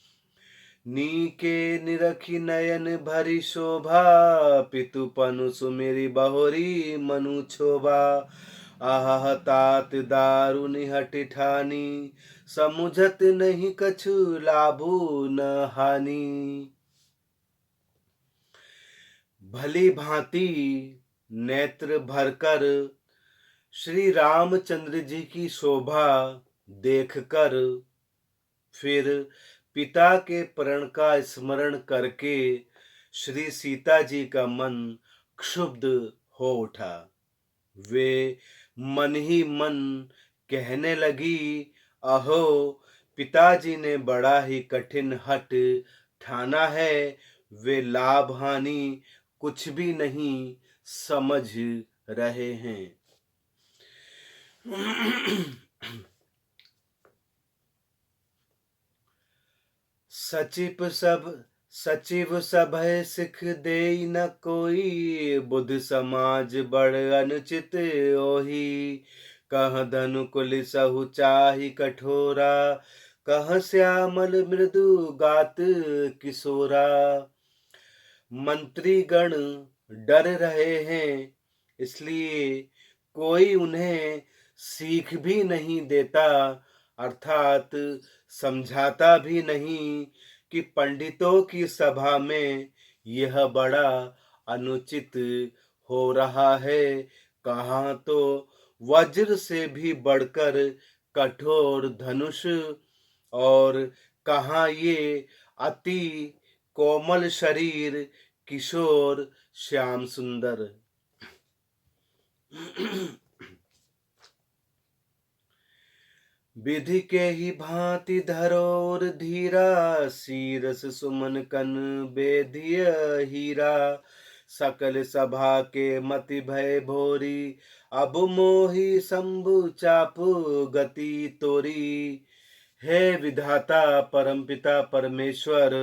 नीके निरखी नयन भरी शोभा, पितु पनु सुमिरि बहुरी मनु क्षोभा। आह तात दारुनि हठि ठानी, समुझत नहीं कछु लाभु न हानि। भली भांति नेत्र भरकर श्री रामचंद्र जी की शोभा देखकर फिर पिता के प्रण का स्मरण करके श्री सीता जी का मन क्षुब्ध हो उठा। वे मन ही मन कहने लगी, अहो पिताजी ने बड़ा ही कठिन हठ ठाना है। वे लाभ हानि कुछ भी नहीं समझ रहे हैं। सचिव सभय सिख देई न कोई, बुध समाज बड़ अनुचित ओही। कह धनु कुल सहु चाहि कठोरा, कह श्यामल मृदु गात किशोरा। मंत्रीगण डर रहे हैं, इसलिए कोई उन्हें सीख भी नहीं देता, अर्थात समझाता भी नहीं कि पंडितों की सभा में यह बड़ा अनुचित हो रहा है। कहाँ तो वज्र से भी बढ़कर कठोर धनुष, और कहाँ ये अति कोमल शरीर किशोर श्याम सुंदर। विधि के ही भांति धरोर धीरा, सीरस सुमन कन बेधिय हीरा। सकल सभा के मति भय भोरी, अब मोहि शंभु चापु गति तोरी। हे विधाता परमपिता परमेश्वर,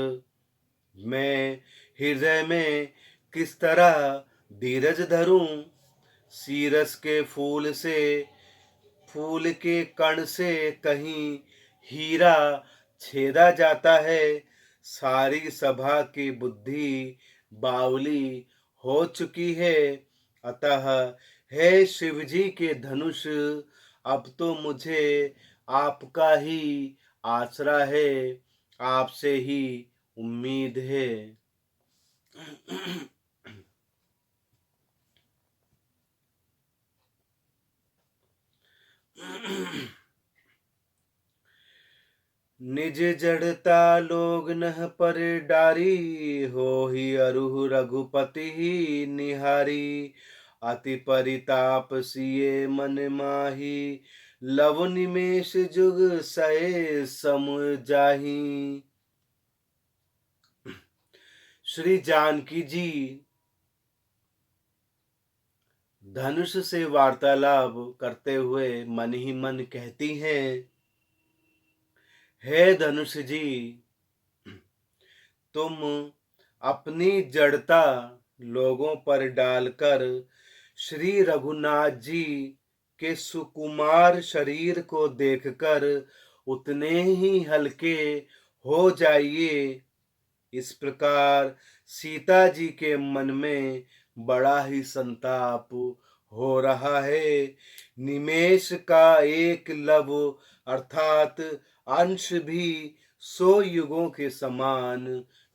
मैं हृदय में किस तरह धीरज धरूं। सीरस के फूल के कण से कहीं हीरा छेदा जाता है। सारी सभा की बुद्धि बावली हो चुकी है। अतः हे शिव जी के धनुष, अब तो मुझे आपका ही आसरा है, आपसे ही उम्मीद है। निज जड़ता लोग नह पर डारी, हो ही अरुह रघुपति ही निहारी। अति परिताप सिए मन माही, लव निमेष जुग सए सम जाही। श्री जानकी जी धनुष से वार्तालाप करते हुए मन ही मन कहती हैं, हे धनुष जी, तुम अपनी जड़ता लोगों पर डालकर श्री रघुनाथ जी के सुकुमार शरीर को देखकर उतने ही हल्के हो जाइए। इस प्रकार सीता जी के मन में बड़ा ही संताप हो रहा है। निमेष का एक लब अर्थात अंश भी 100 युगों के समान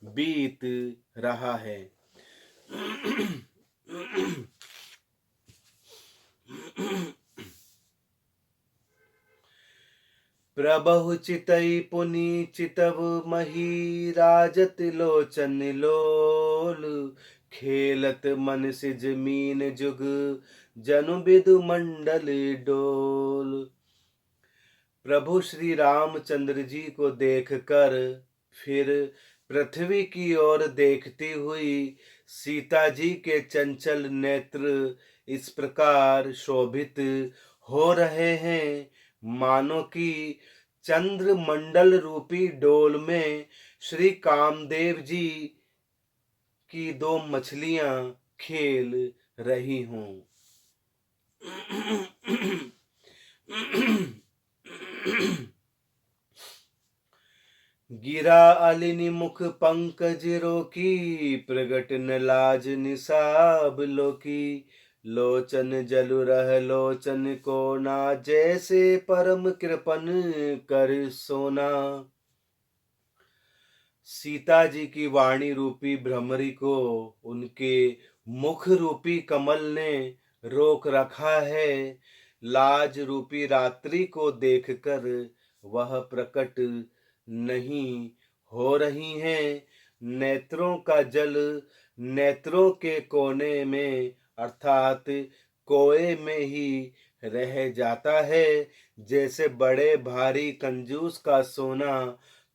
बीत रहा है। प्रबहु चितई पुनि चितव मही राजत लोचन लोल। खेलत मन सिज मीन जुग जनु बिदु मंडल डोल। प्रभु श्री रामचंद्र जी को देखकर फिर पृथ्वी की ओर देखती हुई सीता जी के चंचल नेत्र इस प्रकार शोभित हो रहे हैं, मानो कि चंद्र मंडल रूपी डोल में श्री कामदेव जी की 2 मछलियां खेल रही हों। गिरा अलिनि मुख पंकज रोकी, प्रगट न लाज निसाब लोकी। लोचन जलु रह लोचन को ना, जैसे परम कृपन कर सोना। सीता जी की वाणी रूपी भ्रमरी को उनके मुख रूपी कमल ने रोक रखा है। लाज रूपी रात्रि को देखकर वह प्रकट नहीं हो रही हैं। नेत्रों का जल नेत्रों के कोने में अर्थात कोए में ही रह जाता है, जैसे बड़े भारी कंजूस का सोना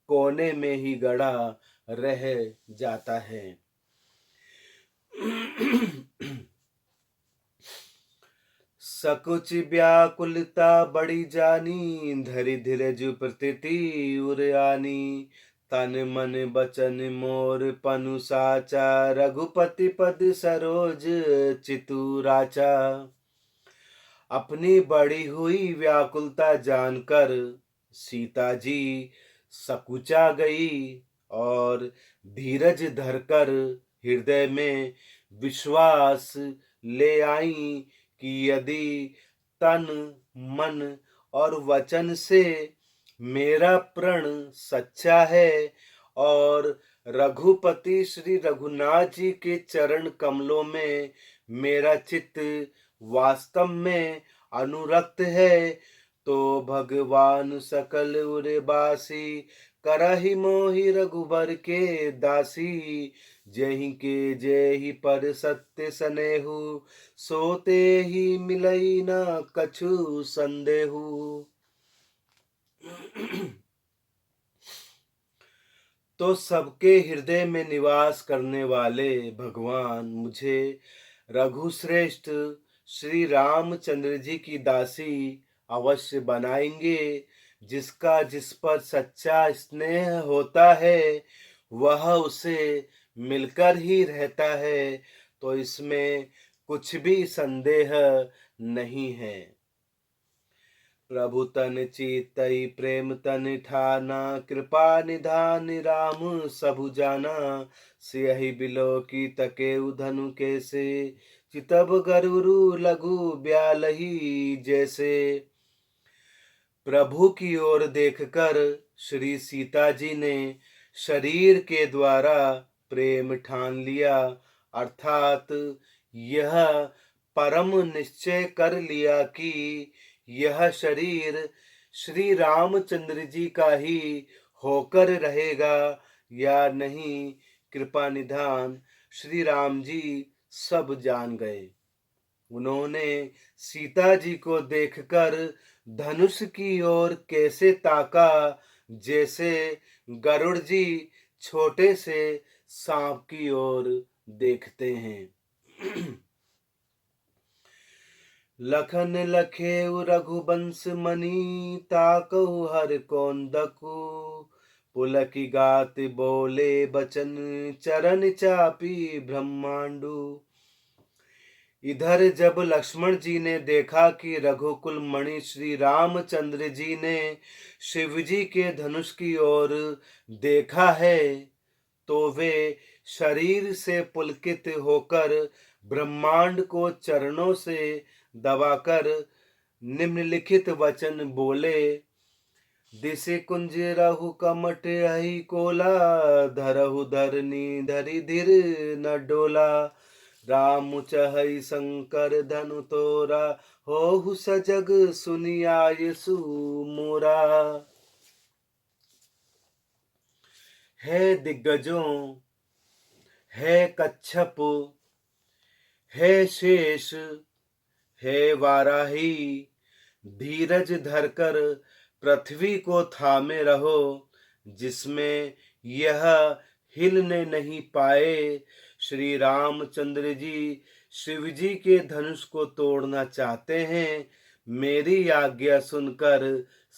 कोने में ही गड़ा रह जाता है। सकुच व्याकुलता बड़ी जानी, धरि धीरज प्रतीति उरयानी। तन मन बचन मोर पनु साचा, रघुपति पद सरोज चितुराचा। अपनी बढ़ी हुई व्याकुलता जानकर सीता जी सकुचा गई और धीरज धरकर हृदय में विश्वास ले आई कि यदि तन मन और वचन से मेरा प्रण सच्चा है और रघुपति श्री रघुनाथ जी के चरण कमलों में मेरा चित्त वास्तव में अनुरक्त है, तो भगवान सकल उरबासी करहि मोहि रघुबर के दासी। जेहि के जेहि पर सत्य सनेहु, सोते ही मिलई न कछु संदेहु। तो सबके हृदय में निवास करने वाले भगवान मुझे रघुश्रेष्ठ श्री रामचंद्र जी की दासी अवश्य बनाएंगे। जिसका जिस पर सच्चा स्नेह होता है वह उसे मिलकर ही रहता है, तो इसमें कुछ भी संदेह नहीं है। प्रभु तन चीतई प्रेम तन ठाना, कृपा निधान राम सबु जाना। सियहि बिलो की तके धनु कैसे, चितब गरुरु लघु ब्यालही जैसे। प्रभु की ओर देखकर श्री सीता जी ने शरीर के द्वारा प्रेम ठान लिया, अर्थात यह परम निश्चय कर लिया कि यह शरीर श्री रामचंद्र जी का ही होकर रहेगा या नहीं। कृपा निधान श्री राम जी सब जान गए। उन्होंने सीता जी को देखकर धनुष की ओर कैसे ताका, जैसे गरुड़ जी छोटे से सांप की ओर देखते हैं। लखन लखेउ रघुबंश मणि, ताकहु हर कौंदकु। पुलकी गात बोले बचन, चरण चापी ब्रह्मांडु। इधर जब लक्ष्मण जी ने देखा कि रघुकुल मणि श्री रामचंद्र जी ने शिव जी के धनुष की ओर देखा है, तो वे शरीर से पुलकित होकर ब्रह्मांड को चरणों से दबाकर निम्नलिखित वचन बोले। दिशि कुंज रहु कमट अहि कोला, धरहु धरनी धरि धीर न डोला। राम चहई शंकर धनु तोरा, होहु सजग सुनियाय सुमोरा। है दिग्गजों, है कच्छप, है शेष, है वाराही, धीरज धरकर पृथ्वी को थामे रहो, जिसमें यह हिलने नहीं पाए। श्री रामचंद्र जी शिव जी के धनुष को तोड़ना चाहते हैं। मेरी आज्ञा सुनकर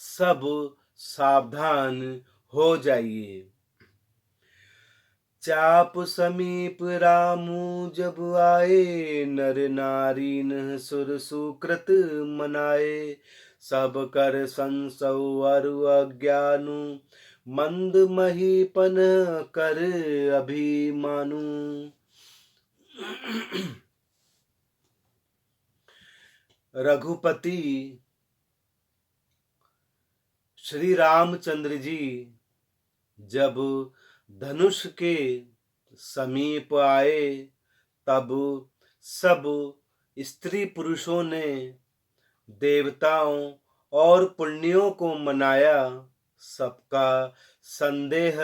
सब सावधान हो जाइए। चाप समीप रामू जब आए, नर नारी न सुर सुकृत मनाए। सब कर संसौ अरु अज्ञानु, मंद महीपन कर अभिमानु। रघुपति श्री रामचंद्र जी जब धनुष के समीप आए, तब सब स्त्री पुरुषों ने देवताओं और पुण्यों को मनाया। सबका संदेह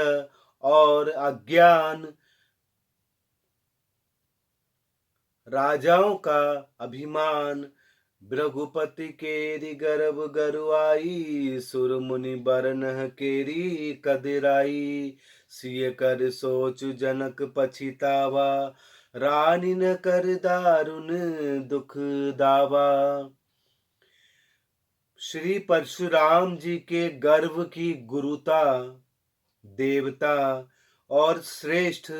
और अज्ञान, राजाओं का अभिमान, भृगुपति केरी गर्भ गरुआई। सुर मुनि बरन केरी कदिराई। सिय कर सोच जनक पछितावा, रानी न कर दारुण दुख दावा। श्री परशुराम जी के गर्भ की गुरुता, देवता और श्रेष्ठ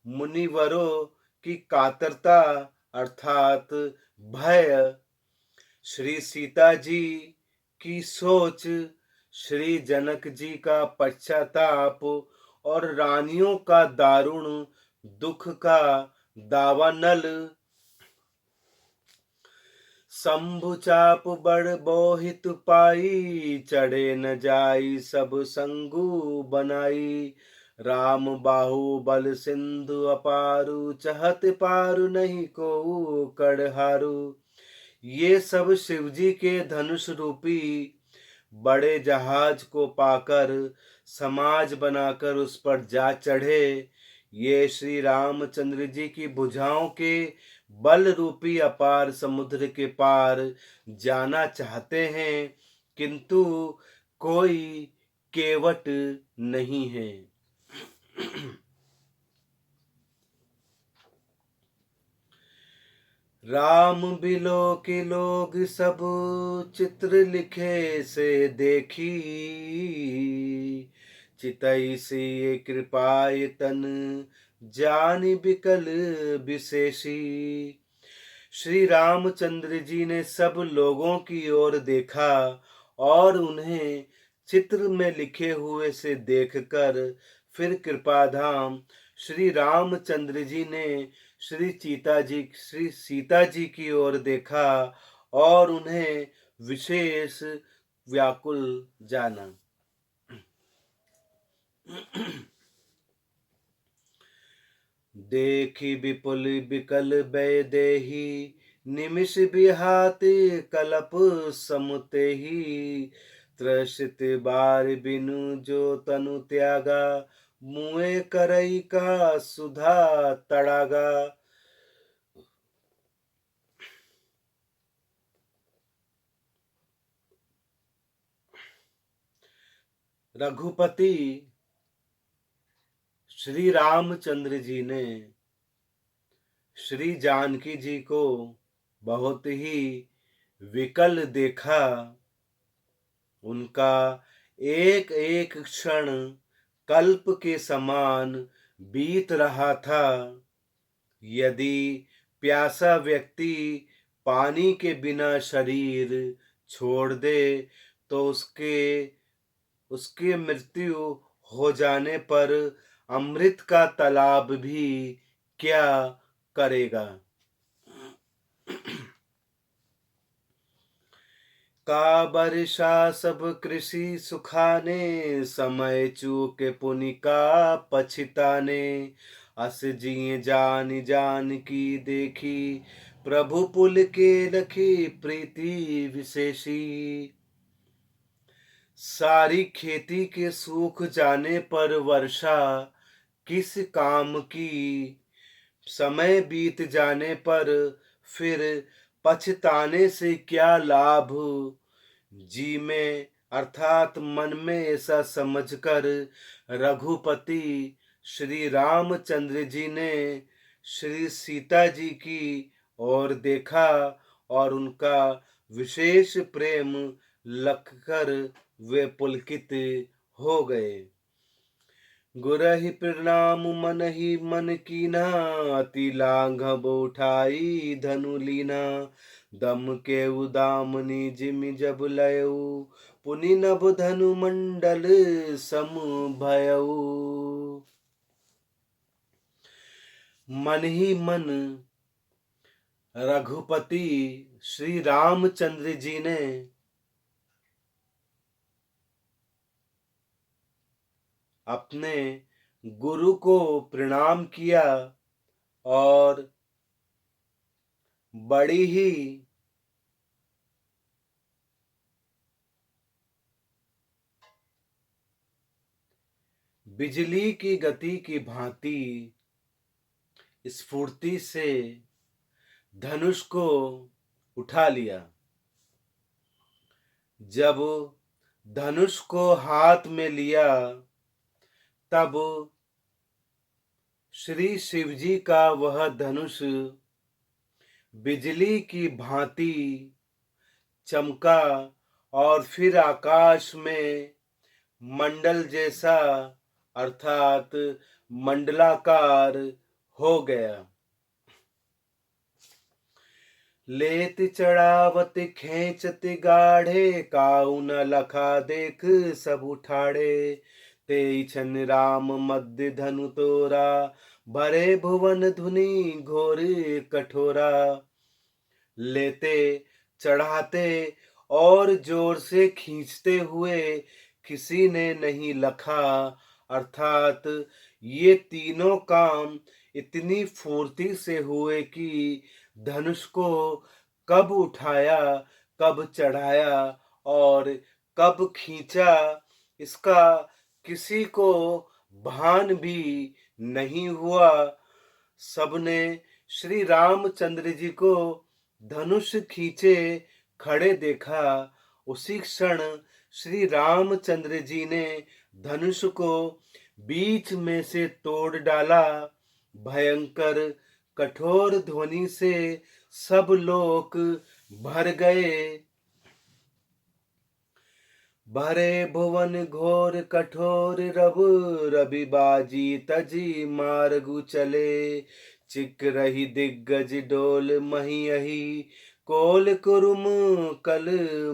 मुनिवरों की कातरता अर्थात भय, श्री सीता जी की सोच, श्री जनक जी का पश्चाताप और रानियों का दारुण दुख का दावानल। शंभु चाप बड़ बोहित पाई, चढ़े न जाई सब संगु बनाई। राम बाहु बल सिंधु अपारु, चहत पारु नहीं को कड़हारु। ये सब शिवजी के धनुष रूपी बड़े जहाज को पाकर समाज बनाकर उस पर जा चढ़े। ये श्री रामचंद्र जी की भुजाओं के बल रूपी अपार समुद्र के पार जाना चाहते हैं, किंतु कोई केवट नहीं है। राम बिलो के लोग सब चित्र लिखे से देखी, चितई से कृपाय तन जानि बिकल विशेषी। श्री रामचंद्र जी ने सब लोगों की ओर देखा और उन्हें चित्र में लिखे हुए से देखकर फिर कृपाधाम श्री रामचंद्र जी ने श्री सीता जी की ओर देखा और उन्हें विशेष व्याकुल जाना। देखी विपुल बिकल भय देही, निमिष बिहात कलप समुते ही। त्रसित बार बिनु जो तनु त्यागा, मुए करई का सुधा तड़ागा। रघुपति श्री रामचंद्र जी ने श्री जानकी जी को बहुत ही विकल देखा। उनका एक एक क्षण कल्प के समान बीत रहा था। यदि प्यासा व्यक्ति पानी के बिना शरीर छोड़ दे तो उसकी मृत्यु हो जाने पर अमृत का तालाब भी क्या करेगा। का बरसा सब कृषि सुखाने, समय चूके पुनि का पछिताने। अस जिए जान जान की देखी, प्रभु पुल के लखी प्रीति विशेषी। सारी खेती के सूख जाने पर वर्षा किस काम की, समय बीत जाने पर फिर पछताने से क्या लाभ। जी में अर्थात मन में ऐसा समझकर रघुपति श्री रामचंद्र जी ने श्री सीता जी की ओर देखा और उनका विशेष प्रेम लखकर वे पुलकित हो गए। गुरहि प्रणाम मन ही मन कीना, अति लाघव उठाई धनु लीना। दम के उदामनी जिमि जब लयऊ, पुनि नभ धनु मंडल सम भयऊ। मन ही मन रघुपति श्री रामचंद्र जी ने अपने गुरु को प्रणाम किया और बड़ी ही बिजली की गति की भांति स्फूर्ति से धनुष को उठा लिया। जब धनुष को हाथ में लिया तब श्री शिवजी का वह धनुष बिजली की भांति चमका और फिर आकाश में मंडल जैसा अर्थात मंडलाकार हो गया। लेत चढ़ावत खेचत गाढ़े, काऊ न लखा देख सब उठाड़े। ते छन राम मध्य धनु तोरा, भरे भुवन धुनि घोर कठोरा। लेते चढ़ाते और जोर से खींचते हुए किसी ने नहीं लखा, अर्थात ये तीनों काम इतनी फुर्ती से हुए कि धनुष को कब उठाया, कब चढ़ाया और कब खींचा, इसका किसी को भान भी नहीं हुआ। सबने श्री रामचंद्र जी को धनुष खींचे खड़े देखा। उसी क्षण श्री रामचंद्र जी ने धनुष को बीच में से तोड़ डाला। भयंकर कठोर ध्वनि से सब लोग भर गए। भरे भुवन घोर कठोर रवु, रवि बाजी तजी मार्गु चले। चिक रही दिग्गज डोल महियहि, कोल कुरुम कल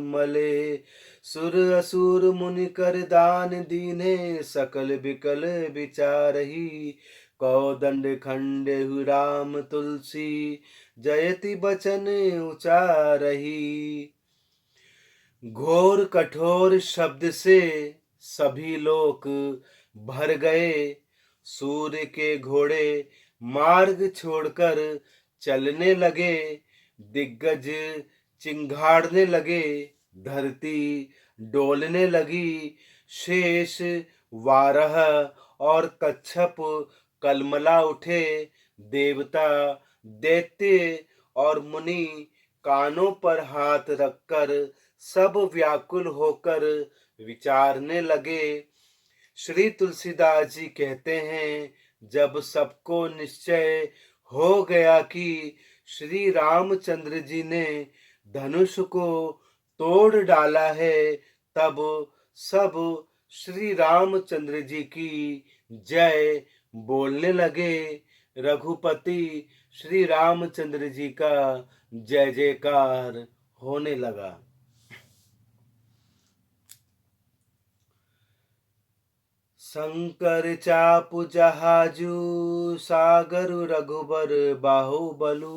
मले। सुर असुर मुनि कर दान दीने, सकल बिकल विचारहि। कौदंड खंडेहु राम तुलसी, जयति बचन उचारहि। घोर कठोर शब्द से सभी लोग भर गए। सूर्य के घोड़े मार्ग छोड़कर चलने लगे। दिग्गज चिंघाड़ने लगे, धरती डोलने लगी। शेष वारह और कच्छप कलमला उठे। देवता दैत्य और मुनि कानों पर हाथ रखकर सब व्याकुल होकर विचारने लगे। श्री तुलसीदास जी कहते हैं, जब सबको निश्चय हो गया कि श्री रामचंद्र जी ने धनुष को तोड़ डाला है, तब सब श्री रामचंद्र जी की जय बोलने लगे। रघुपति श्री रामचंद्र जी का जय जयकार होने लगा। शंकर चापु जहाजु सागरु रघुबर बाहुबलु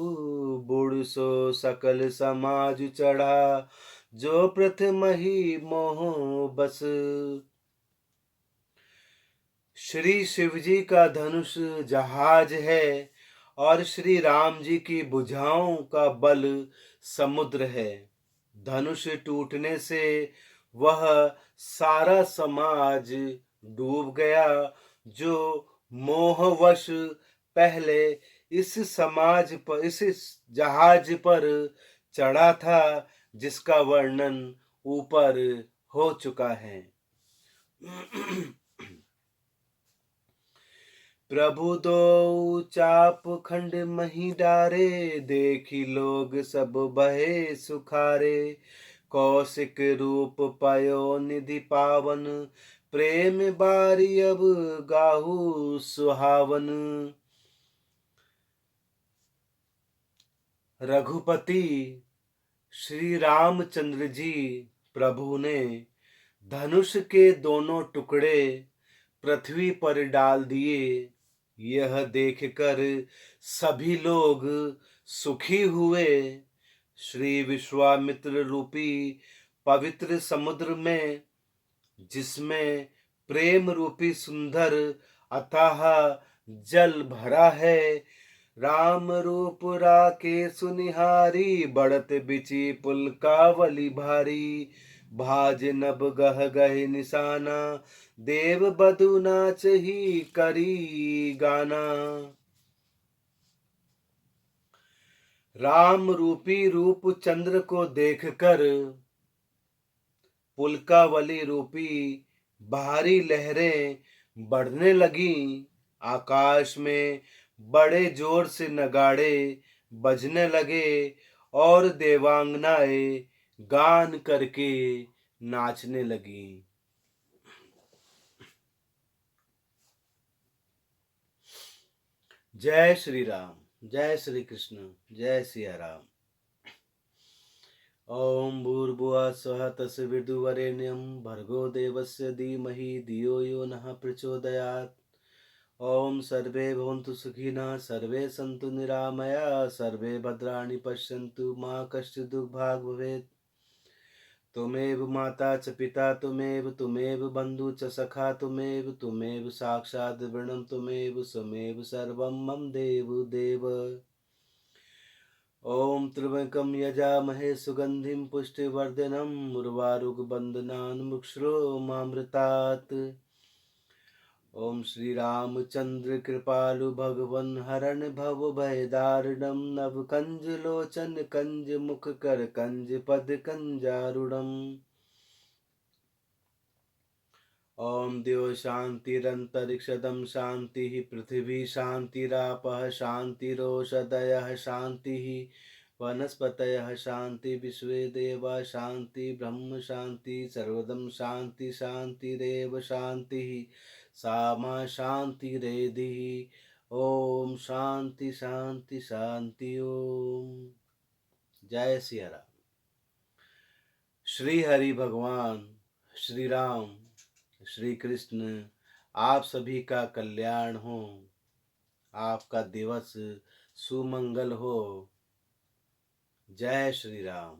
बुढ़सो सकल समाज चढ़ा जो प्रथम ही मोह बस। श्री शिवजी का धनुष जहाज है और श्री राम जी की भुजाओं का बल समुद्र है। धनुष टूटने से वह सारा समाज डूब गया जो मोहवश पहले इस जहाज पर चढ़ा था, जिसका वर्णन ऊपर हो चुका है। प्रभु दो चाप खंड मही डारे देखी लोग सब बहे सुखारे। कौशिक रूप पायो निधि पावन प्रेम बारी अब गाहु सुहावन। रघुपति श्री रामचंद्र जी प्रभु ने धनुष के दोनों टुकड़े पृथ्वी पर डाल दिए। यह देखकर सभी लोग सुखी हुए। श्री विश्वामित्र रूपी पवित्र समुद्र में, जिसमें प्रेम रूपी सुंदर अथाह जल भरा है, राम रूप राके सुनिहारी बढ़त बिची पुलकावली भारी। भाज नभ गह गहे निशाना देव बधु नाच ही करी गाना। राम रूपी रूप चंद्र को देखकर पुलकावली रूपी भारी लहरें बढ़ने लगी। आकाश में बड़े जोर से नगाड़े बजने लगे और देवांगनाएं गान करके नाचने लगी। जय श्री राम, जय श्री कृष्ण, जय सिया राम। ओम भूर्भुवः स्वः तत्सवितुर्वरेण्यं भर्गो देवस्य धीमहि धियो यो नः प्रचोदयात्। ओम सर्वे भवन्तु सुखिनः, सर्वे सन्तु निरामयाः, सर्वे भद्राणि पश्यन्तु मा कश्चित् दुर्भाग् भवेत्। त्वमेव माता च पिता त्वमेव बन्धु च सखा त्वमेव साक्षात् ब्रह्मं त्वमेव सर्वं मम देव। ओम त्र्यंबकं यजामहे सुगंधिं पुष्टिवर्धनम् उर्वारुकबन्धनान् मुक्षरोमामृतात्। ओम श्री रामचंद्र कृपालु भगवन् हरन् भव भयदारुणं नव कंज लोचन कंज मुख कर कंज पद कंजारुणम्। ओम देव शांतिरंतरिक्षदं शांति पृथ्वी शांतिरापः शांतिरोषधयः शांति वनस्पतयः शांति विश्वे देवा शांति ब्रह्म शांति सर्वदं शांति शांतिरेव शांति सामा शांतिरेधि। ओम शांति शांति शांति ओम। जय सिया राम। श्री हरि भगवान श्री राम श्री कृष्ण आप सभी का कल्याण हो, आपका दिवस सुमंगल हो। जय श्री राम।